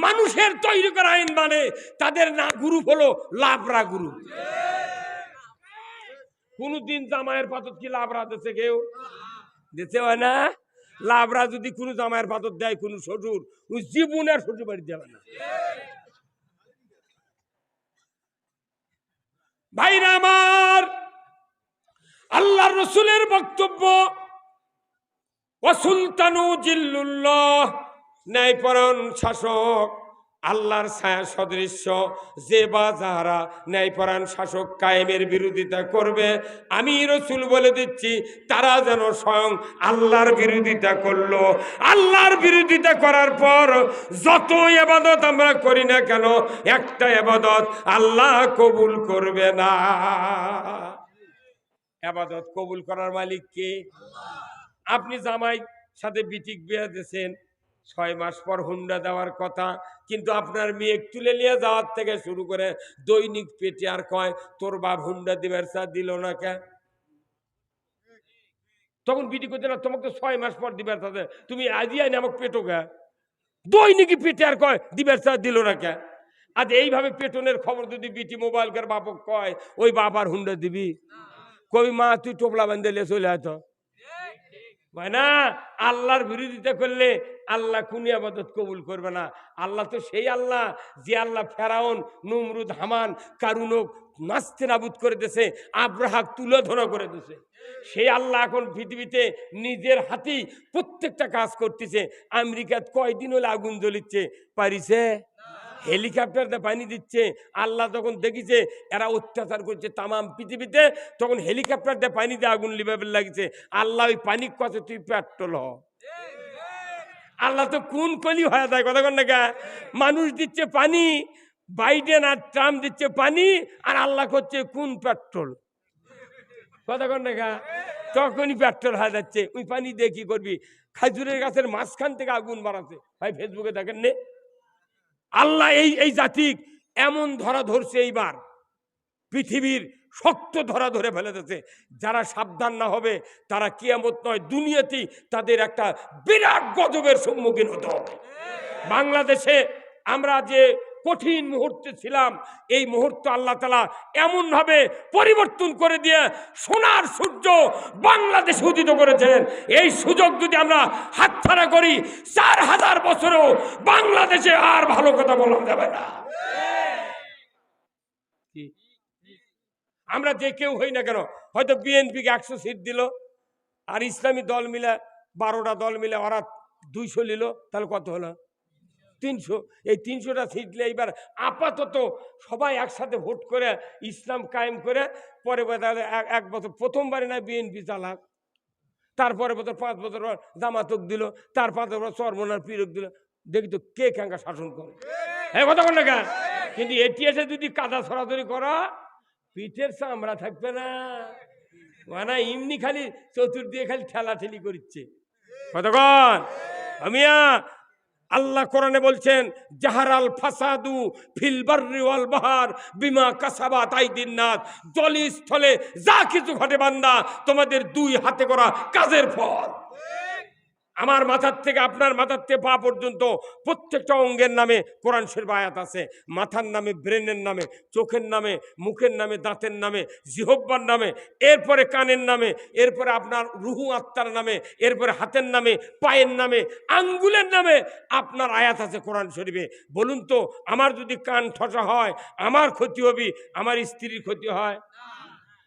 মানুষের তৈরি করা আইন মানে, তাদের না গ্রুপ হলো লাভরা গ্রুপ। কোনদিন জামাইয়ের পাথর কি লাভরা দিচ্ছে? কেউ দিতে হয় না। লাভরা যদি কোনো জামাইয়ের পাথর দেয় কোন শ্বশুর, ওই জীবনে আর শ্বশুর বাড়ি যাবে না। ভাইরা আমার, আল্লাহর রাসূলের বক্তব্য, ওয়াসুলতানু জিল্লুল্লাহ, ন্যায়পরায়ণ শাসক, আল্লাহর ছায়া সদৃশ্য যে বা যাহারা ন্যায়পরায়ণ শাসক কায়েমের বিরোধিতা করবে, আমি রাসূল বলে দিচ্ছি তারা যেন স্বয়ং আল্লাহর বিরোধিতা করলো। আল্লাহর বিরোধিতা করার পর যত ইবাদত আমরা করি না কেন, একটা ইবাদত আল্লাহ কবুল করবে না। ইবাদত কবুল করার মালিক কে? আপনি জামাই সাথে বিটিক বিয়ে দিয়েছেন, 6 মাস পর হুন্ডা দেওয়ার কথা, কিন্তু আপনার মেয়ে তুলে নিয়ে যাওয়ার থেকে শুরু করে দৈনিক পেটে আর কয় তোর বাপ হুন্ডা দিবার চা দিল না কে? তখন বিটি করতে না, তোমাকে তো 6 মাস পর দিবার চাতে, তুমি আজই আইনি আমাকে পেটো কে? দৈনিক পেটে আর কয় দিবার চা দিল না কে? আজ এইভাবে পেটনের খবর যদি বিটি মোবাইল কার বাপক কয়, ওই বাপ আর হুন্ডা দিবি? কবি মা তুই টোপলা বান্ধে চলে আয়। তো ভাই না, আল্লাহর বিরোধিতা করলে আল্লাহ কোন ইবাদত কবুল করবে না। আল্লাহ তো সেই আল্লাহ যে আল্লাহ ফেরাউন, নমরুদ, হামান, কারুনক নাস্তে নাবুদ করে দিয়েছে, আব্রাহাক তুলে ধরা করে দিয়েছে। সেই আল্লাহ এখন পৃথিবীতে নিজের হাতেই প্রত্যেকটা কাজ করতেছে। আমেরিকাত কয়দিন হলে আগুন জ্বলিচ্ছে পারিছে? হেলিকপ্টার দিয়ে পানি দিচ্ছে। আল্লাহ যখন দেখিছে এরা অত্যাচার করছে তামাম পৃথিবীতে, তখন হেলিকপ্টার দিয়ে পানি দিয়ে আগুন লিভাবে লাগিছে। আল্লাহ ওই পানি কথা তুই পেট্রোল হ। আল্লাহ তো কোন কলি হয়ে যায় কথা কন না। মানুষ দিচ্ছে পানি, বাইডেন আর ট্রাম্প দিচ্ছে পানি, আর আল্লাহ করছে কোন পেট্রোল কথা কন না। তখনই পেট্রোল হয়ে যাচ্ছে। ওই পানি দিয়ে কি করবি? খাজুরের গাছের মাঝখান থেকে আগুন বাড়াচ্ছে। ভাই ফেসবুকে দেখেন নে, আল্লাহ এই জাতি এমন ধরা ধরছে। এইবার পৃথিবীর শক্ত ধরা ধরে ফেলেছে। যারা সাবধান না হবে তারা কিয়ামত নয় দুনিয়াতেই তাদের একটা বিরাট গজবের সম্মুখীন হতে হবে। বাংলাদেশে আমরা যে কঠিন মুহূর্তে ছিলাম, এই মুহূর্ত আল্লাহ তাআলা এমন ভাবে পরিবর্তন করে দিয়ে সোনার সূর্য বাংলাদেশে উদিত করেছেন। এই সুযোগ যদি আমরা হাতছাড়া করি, 4000 বছরেও বাংলাদেশে আর ভালো কথা বলা যাবে না। আমরা যে কেউ হই না কেন, হয়তো বিএনপিকে 100 সিট দিল, আর ইসলামী দল মিলে 12টা দল মিলে ওরা 200 নিল, তাহলে কত হলো? 300। এই 300টা সিট নিয়ে এবার আপাতত সবাই একসাথে ভোট করে ইসলাম কায়েম করে পরে তাহলে 1 বছর প্রথমবারে না বিএনপি চালাক, তারপরে বছর 5 বছর জামাতক দিল, তার 5 বছর চরমনার পীরক দিল। দেখি তো কে কেঙ্কা শাসন করে, হ্যাঁ কথা বল না কেন? কিন্তু এটি এসে যদি কাদা ছড়াছড়ি করা, পিঠের চামড়া থাকবে না, মানে এমনি খালি চতুর্দিকে খালি ঠেলাঠেলি করছে। কতক্ষণ আমিয়া আল্লাহ কোরআনে বলছেন, জাহারাল ফাসাদু ফিল বাররি ওয়াল বাহার বিমা কাসাবাত আইদিন নাস, জলে স্থলে যা কিছু ঘটে বান্দা তোমাদের 2 হাতে করা কাজের ফল। আমার মাথার থেকে আপনার মাথার থেকে পা পর্যন্ত প্রত্যেকটা অঙ্গের নামে কোরআন শরীফ আয়াত আছে। মাথার নামে, ব্রেনের নামে, চোখের নামে, মুখের নামে, দাঁতের নামে, জিহ্বার নামে, এরপরে কানের নামে, এরপরে আপনার রুহু আত্মার নামে, এরপরে হাতের নামে, পায়ের নামে, আঙ্গুলের নামে আপনার আয়াত আছে কোরআন শরীফে। বলুন তো, আমার যদি কান ঠসা হয় আমার ক্ষতি হবে, আমার স্ত্রীর ক্ষতি হয়?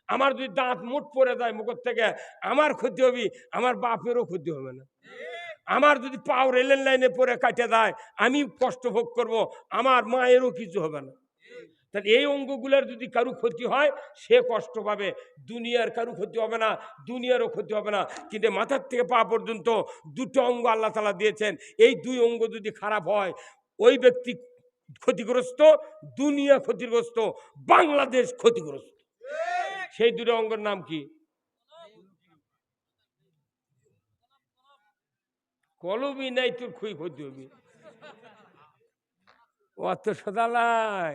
আমার যদি দাঁত মুঠ পড়ে যায় মুখের থেকে আমার ক্ষতি হবে, আমার বাপেরও ক্ষতি হবে না? আমার যদি পাও রেলের লাইনে পরে কাটে যায় আমি কষ্ট ভোগ করব, আমার মায়েরও কিছু হবে না। তাহলে এই অঙ্গগুলোর যদি কারু ক্ষতি হয় সে কষ্ট পাবে, দুনিয়ার কারু ক্ষতি হবে না, দুনিয়ারও ক্ষতি হবে না। কিন্তু মাথার থেকে পা পর্যন্ত 2টো অঙ্গ আল্লাহ তাআলা দিয়েছেন। এই 2 অঙ্গ যদি খারাপ হয় ওই ব্যক্তি ক্ষতিগ্রস্ত, দুনিয়া ক্ষতিগ্রস্ত, বাংলাদেশ ক্ষতিগ্রস্ত। সেই 2টো অঙ্গের নাম কি? কলবই নাই তোর খুই ক্ষতি হবে, অত সদালাই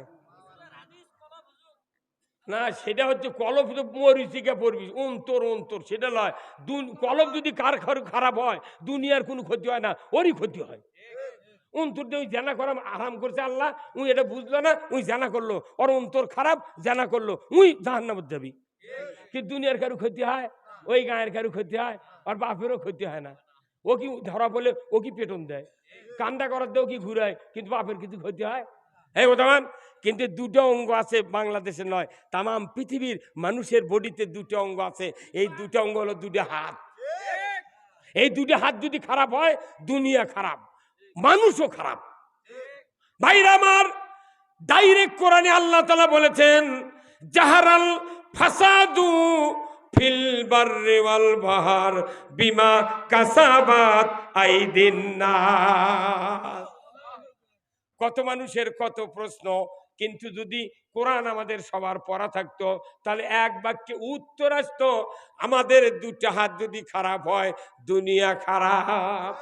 না। সেটা হচ্ছে কলব তো মরিচিকা পড়বি অন্তর অন্তর, সেটা নয়। কলব যদি কার খারাপ হয় দুনিয়ার কোনো ক্ষতি হয় না, ওরই ক্ষতি হয়। অন্তর দিয়ে ওই জানা করা আরাম করছে আল্লাহ, উই এটা বুঝলো না, উই জানা করলো, ওর অন্তর খারাপ, জানা করলো, উই জাহান্নামে যাবি। কিন্তু দুনিয়ার কারো ক্ষতি হয়, ওই গায়ের কারো ক্ষতি হয়, আর বাপেরও ক্ষতি হয় না। ও কি ধরা বলে ও কি পেটন দেয়, কান্দা করার দেও কি ঘুরায়, কিন্তু বাপের কিছু ক্ষতি হয়? হ্যাঁ বর্তমান। কিন্তু 2টো অঙ্গ আছে বাংলাদেশে নয়, তামাম পৃথিবীর মানুষের বডিতে 2টো অঙ্গ আছে। এই 2টো অঙ্গ হলো 2টো হাত। এই 2টো হাত যদি খারাপ হয় দুনিয়া খারাপ, মানুষও খারাপ। ভাইরা আমার, ডাইরেক্ট কোরআনে আল্লাহ তাআলা বলেছেন, জাহারাল ফাসাদু ফিল বাররি ওয়াল বাহার বিমা কাসাবাত আইদিন নাস। কত মানুষের কত প্রশ্ন, কিন্তু যদি কোরআন আমাদের সবার পড়া থাকতো তাহলে এক বাক্যে উত্তর আসতো, আমাদের 2টা হাত যদি খারাপ হয় দুনিয়া খারাপ।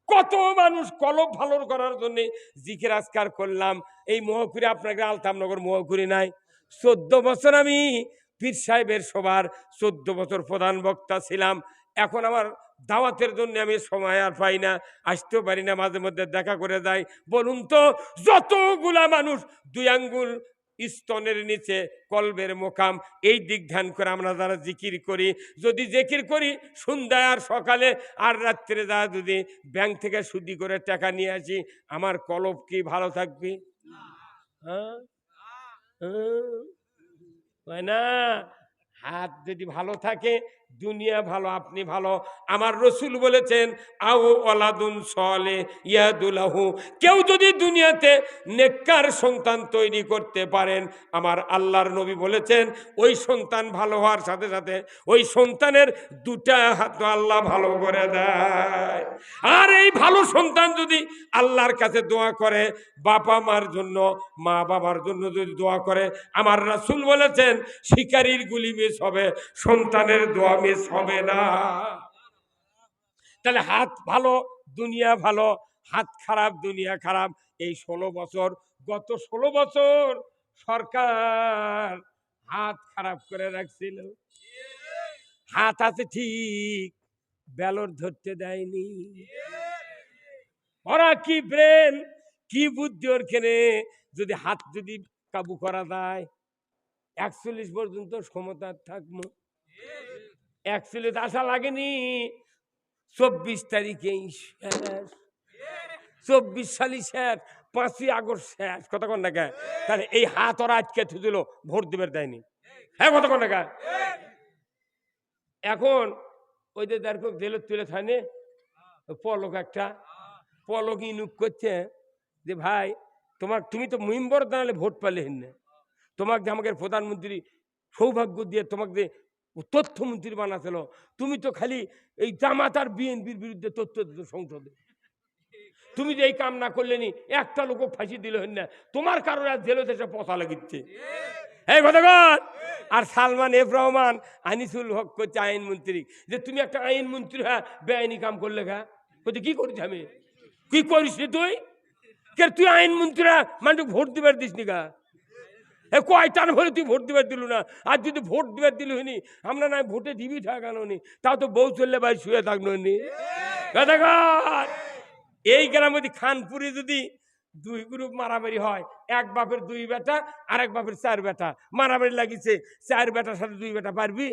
কত মানুষ কলব ভালো করার জন্য জিকির আজকার করলাম। এই মহকুরি, আপনাকে আলতামনগর মহকুরি নাই, 14 বছর আমি পীর সাহেবের সবার 14 বছর প্রধান বক্তা ছিলাম। এখন আমার দাওয়াতের জন্য আমি সময় আর পাই না, আসতেও পারি না, মাঝে মধ্যে দেখা করে যাই। বলুন তো, যতগুলা মানুষ 2 আঙ্গুল স্তনের নিচে কলবের মোকাম, এই দিক ধ্যান করে আমরা যারা জিকির করি, যদি জিকির করি সন্ধ্যায় আর সকালে আর রাত্রে যা যদি ব্যাংক থেকে সুদি করে টাকা নিয়ে আসি, আমার কলব কি ভালো থাকবে? হ্যাঁ, না। হাত যদি ভালো থাকে দুনিয়া ভালো, আপনি ভালো। আমার রসুল বলেছেন, আও ওয়ালাদুন সলে ইয়াদুলাহু, কেউ যদি দুনিয়াতে নেককার সন্তান তৈরি করতে পারেন, আমার আল্লাহর নবী বলেছেন ওই সন্তান ভালো হওয়ার সাথে সাথে ওই সন্তানের 2টা হাত আল্লাহ ভালো করে দেয়। আর এই ভালো সন্তান যদি আল্লাহর কাছে দোয়া করে, বাবা মার জন্য, মা বাবার জন্য যদি দোয়া করে, আমার রাসূল বলেছেন শিকারীর গুলি মিস হবে, সন্তানের দোয়া মিস হবে না। তাহলে হাত ভালো দুনিয়া ভালো, হাত খারাপ দুনিয়া খারাপ। এই 16 বছর, গত 16 বছর সরকার হাত খারাপ করে রাখছিল। হাত আছে ঠিক, ব্যালট ধরতে দেয়নি। ওরা কি ব্রেন, কি বুদ্ধি ওর কেনে, যদি হাত যদি কাবু করা যায় 41 পর্যন্ত ক্ষমতা থাকবো। 41 আশা লাগেনি, 24 তারিখেই শেষ। 24 সালই শেষ, 5ই আগস্ট শেষ। কথা কন না কেন? তাহলে এই হাত ওরা আজকে থুছিল, ভোট দেবার দেয়নি। হ্যাঁ, কথা কন না কেন? এখন ওই যে দেখো জেলত তুলে থানে পলক, একটা পলক ইনুক করছে যে ভাই তুমি তো মেম্বার দাঁড়ালে ভোট পালে না, তোমাকে যে আমাকে প্রধানমন্ত্রী সৌভাগ্য দিয়ে তোমাকে যে তথ্যমন্ত্রী বানাছিল, তুমি তো খালি এই জামাত আর বিএনপির বিরুদ্ধে তথ্য দিত সংসদে। তুমি যে এই কাম না করলে নি, একটা লোক ফাঁসি দিল না, তোমার কারণে আর জেলত এসে পচা লাগিচ্ছে। এই কথা কর। আর সালমান এফ রহমান আনিসুল হক করছে আইনমন্ত্রী, যে তুমি একটা আইনমন্ত্রী হ্যাঁ বেআইনি কাম করলে গা, বলছে কি করিস, আমি কি করিস তুই? কে তুই আইনমন্ত্রীরা মানে ভোট দিবার দিস নি গা? কয়টান হলে তুই ভোট দিবার দিল না? আর যদি ভোট দিবার দিল হইনি, আমরা না ভোটে দিবি ঠাকানো নি, তাও তো বউ চললে ভাই শুয়ে থাকলো নি। কথা কর। এই গ্রামে খানপুরে যদি 2 গ্রুপ মারামারি হয়, এক বাপের 2 বেটা আর এক বাপের 4 বেটা মারামারি লাগিছে, 4 বেটার সাথে 2 বেটা পারবি?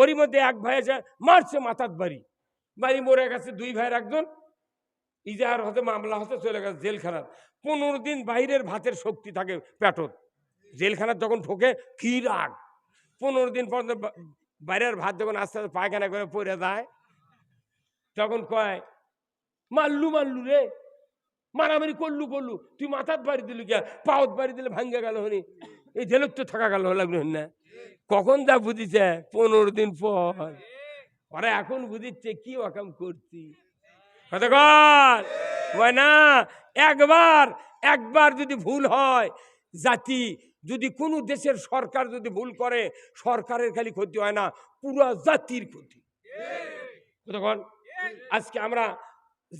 ওরই মধ্যে এক ভাই এসে মারছে মাথার বাড়ি মরে গেছে। 2 ভাইয়ের একজন ইজাহার হতে মামলা হতে চলে গেছে জেলখানার। 15 দিন বাইরের ভাতের শক্তি থাকে পেটত, জেলখানার যখন ঢোকে কি রাগ। 15 দিন পর বাইরের ভাত যখন আস্তে আস্তে পায়খানা করে পড়ে যায়, তখন কয় মারলু রে, মারামারি করলু, তুই মাথার বাড়ি দিলু কে, পাওত বাড়ি দিলে ভাঙ্গে গেল হনি, এই জেলত তো থাকা গেল লাগলো না। কখন যা বুঝিছে? 15 দিন পর। ওরা এখন বুঝিচ্ছে কি ওকাম করছি। না, একবার যদি ভুল হয়, জাতি যদি কোনো দেশের সরকার যদি ভুল করে, সরকারের খালি ক্ষতি হয় না, পুরো জাতির ক্ষতি। আজকে আমরা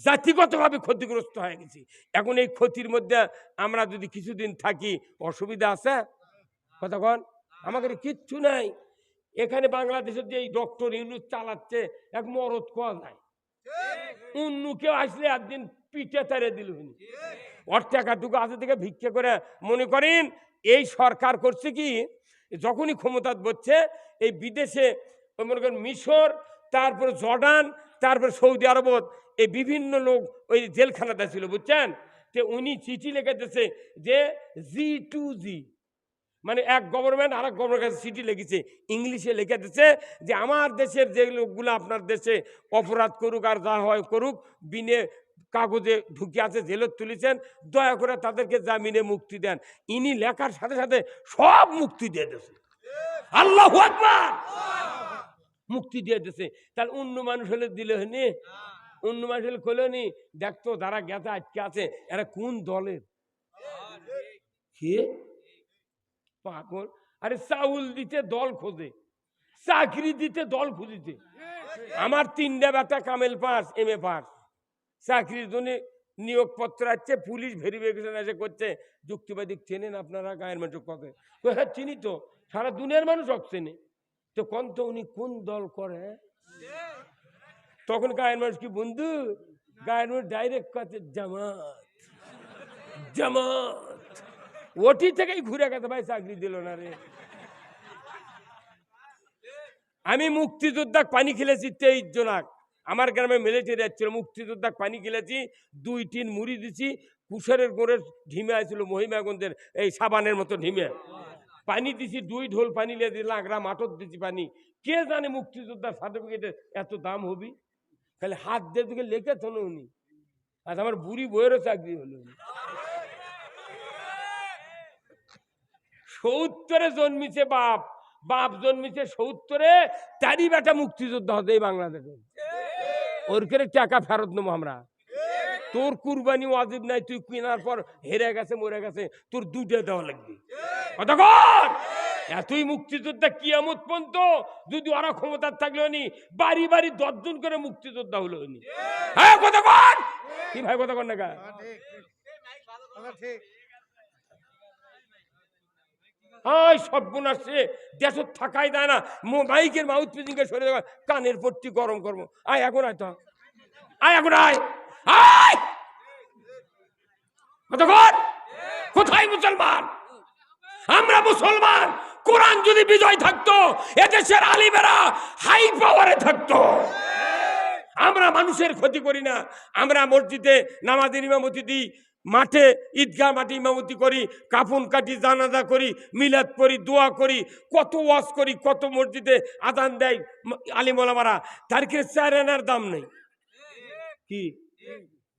জাতিগতভাবে ক্ষতিগ্রস্ত হয়ে গেছি। এখন এই ক্ষতির মধ্যে আমরা যদি কিছুদিন থাকি, অসুবিধা আছে? কতক্ষণ আমাদের কিচ্ছু নাই। এখানে বাংলাদেশের যে ডক্টর ইউনূস চালাচ্ছে, এক মরদ কোয়া যায়, অন্য কেউ আসলে একদিন পিঠে তারে দিল। ওর টাকাটুকু আছে থেকে ভিক্ষে করে। মনে করেন এই সরকার করছে কি, যখনই ক্ষমতা বসছে এই বিদেশে মনে করেন মিশর, তারপর জর্ডান, তারপর সৌদি আরব, এই বিভিন্ন লোক ওই জেলখানাতে ছিল, বুঝছেন? তো উনি চিঠি লিখে দিয়েছে যে G2G, মানে এক গভর্নমেন্ট আর এক গভর্নমেন্টের কাছে চিঠি লিখেছে, ইংলিশে লিখে দিচ্ছে যে আমার দেশের যে লোকগুলো আপনার দেশে অপরাধ করুক আর যা হয় করুক, বিনে কাগজে ঢুকে আছে, জেলত তুলেছেন, দয়া করে তাদেরকে জামিনে মুক্তি দেন। ইনি লেখার সাথে সাথে সব মুক্তি দিয়ে দিয়েছে। আল্লাহু আকবার, মুক্তি দিয়ে দিয়েছে। তাহলে অন্য মানুষ হলে দিলে হয়নি, অন্য মানুষ হলে খোলে নি, দেখতো যারা গেছে আটকে আছে এরা কোন দলের। কি পাগল! আরে চাউল দিতে দল খোঁজে, চাকরি দিতে দল খুঁজিতে। আমার 3টা বেটা কামেল পাস, MA পাস, চাকরির জন্য নিয়োগপত্র আছে, পুলিশ ভেরিফিকেশন এসে করছে, যুক্তিবাদী চেনেন আপনারা গায়ের মানুষ কথা? হ্যাঁ চিনি তো, সারা দুনিয়ার মানুষ চেনে। তো কোন তো উনি কোন দল করে? তখন গায়ের মানুষ কি বন্ধু, গায়ের মানুষ ডাইরেক্ট কাছে জামাত, জামাত। ওটি থেকেই ঘুরে গেছে, ভাই চাকরি দিল না রে। আমি মুক্তিযোদ্ধা পানি খেলেছি 23 জনাক, আমার গ্রামে মিলিটারি আসছিল, মুক্তিযোদ্ধা পানি খেলেছি, 2 টিন মুড়ি দিছি, কুশারের গোড়ের ঢিমে আসছিল মহিমাগঞ্জের এই সাবানের মতো ঢিমে, পানি দিছি, 2 ঢোল পানি লিয়ে দিলাম, আগ্রা মাঠত দিছি পানি। কে জানে মুক্তিযোদ্ধার সার্টিফিকেটের এত দাম হবি? খালি হাত দিয়ে দিকে লেখে তো উনি। আজ আমার বুড়ি বইয়েরও চাকরি হলো। 70-এ জন্মিছে বাপ, বাপ জন্মিছে 70-এ, তারই বেটা মুক্তিযোদ্ধা হতে এই বাংলাদেশে। ওর করে টাকা ফেরত নেবো আমরা। তোর কুরবানি ওয়াজিব নাই, তুই কেনার পর হেরে গেছে মরে গেছে, তোর 2টা দেওয়া লাগবে। কথা কর। এতই মুক্তিযোদ্ধা কিয়ামত পর্যন্ত যদি ওরা ক্ষমতার থাকলেও নি, বাড়ি বাড়ি 10 জন করে মুক্তিযোদ্ধা হলো নি। হ্যাঁ কথা কর। কি ভাই কথা কর না গা? হাই সর্বনাশে দেশ থাকাই দেয় না, মাইকের মাউথ পিজিংকে সরে যাওয়া, কানের পট্টি গরম করবো। আয় এখন আয় তো, আয় এখন আয়, আয় কোথায় মুসলমান? আমরা মুসলমান। কোরআন যদি বিজয় থাকতো এদেশের আলিমেরা হাই পাওয়ারে থাকতো। আমরা মানুষের ক্ষতি করি না, আমরা মসজিদে নামাজের ইমামতি দিই, মাঠে ঈদগাহ মাঠে ইমামতি করি, কাফন কাটি, জানাজা করি, মিলাদ করি, দোয়া করি, কত ওয়াজ করি, কত মসজিদে আযান দেয় আলিম ওলামারা, তার কি চার আনার দাম নেই? কি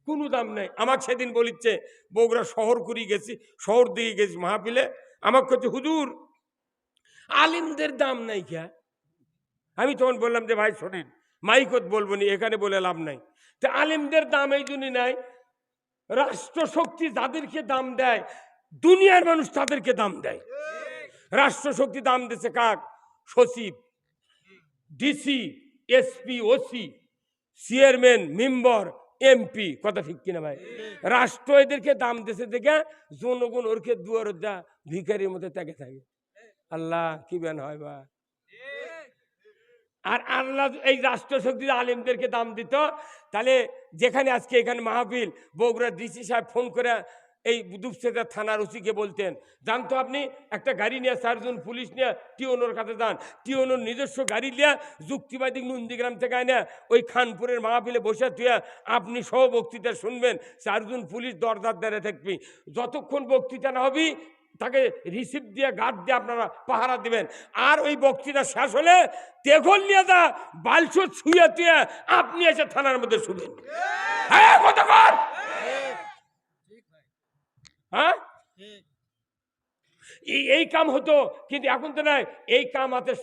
কোনো দাম নেই। আমাকে সেদিন বলিচ্ছে বগুড়া শহর করি গেছি, শহর দিয়ে গেছি মাহফিলে, আমাকে বলছে হুজুর আলিমদের দাম নাই কে? আমি তখন বললাম যে ভাই শোনেন, মাইকত বলবো নি, এখানে বলে লাভ নাই। তো আলিমদের দাম এই জন্যই নাই, রাষ্ট্রশক্তি যাদেরকে দাম দেয় দুনিয়ার মানুষ তাদেরকে দাম দেয়। রাষ্ট্রশক্তি দাম দিচ্ছে কাক? সচিব, DC, SP, OC, chairman, member, MP. কথা ঠিক কিনা ভাই? রাষ্ট্র এদেরকে দাম দিচ্ছে দেখে জনগণ ওরকে দুয়ার যা ভিখারির মধ্যে ত্যাগে থাকে। আল্লাহ কি বেন হয় বা? আর আল্লাহ এই রাষ্ট্রশক্তি আলিমদেরকে দাম দিত, তাহলে যেখানে আজকে এখানে মাহফিল, বগুড়া ডিসি সাহেব ফোন করে এই দুপসেদা থানার ওসিকে বলতেন, জানতো আপনি একটা গাড়ি নিয়ে 4 জন পুলিশ নিয়ে টিওনোর কাছে যান, টিওনোর নিজস্ব গাড়ি নিয়ে যুক্তিবাদী নন্দীগ্রাম থেকে আয় না ওই খানপুরের মাহফিলে বসে তুই আপনি সহ বক্তৃতা শুনবেন, 4 জন পুলিশ দরজার দ্বারে থাকবি, যতক্ষণ বক্তৃতা না হবি তাকে রিসিভ দিয়ে গার্ড দিয়ে আপনারা পাহারা দিবেন। আর ওই বক্তৃতা শেষ হলে তেঘল নিয়ে যা বালছো ছুঁয়ে তুয়ে আপনি এসে থানার মধ্যে শুবেন। হ্যাঁ কতক্ষণ? হ্যাঁ এই কাম হতো, কিন্তু এখন তো নাই। এই কাম আছে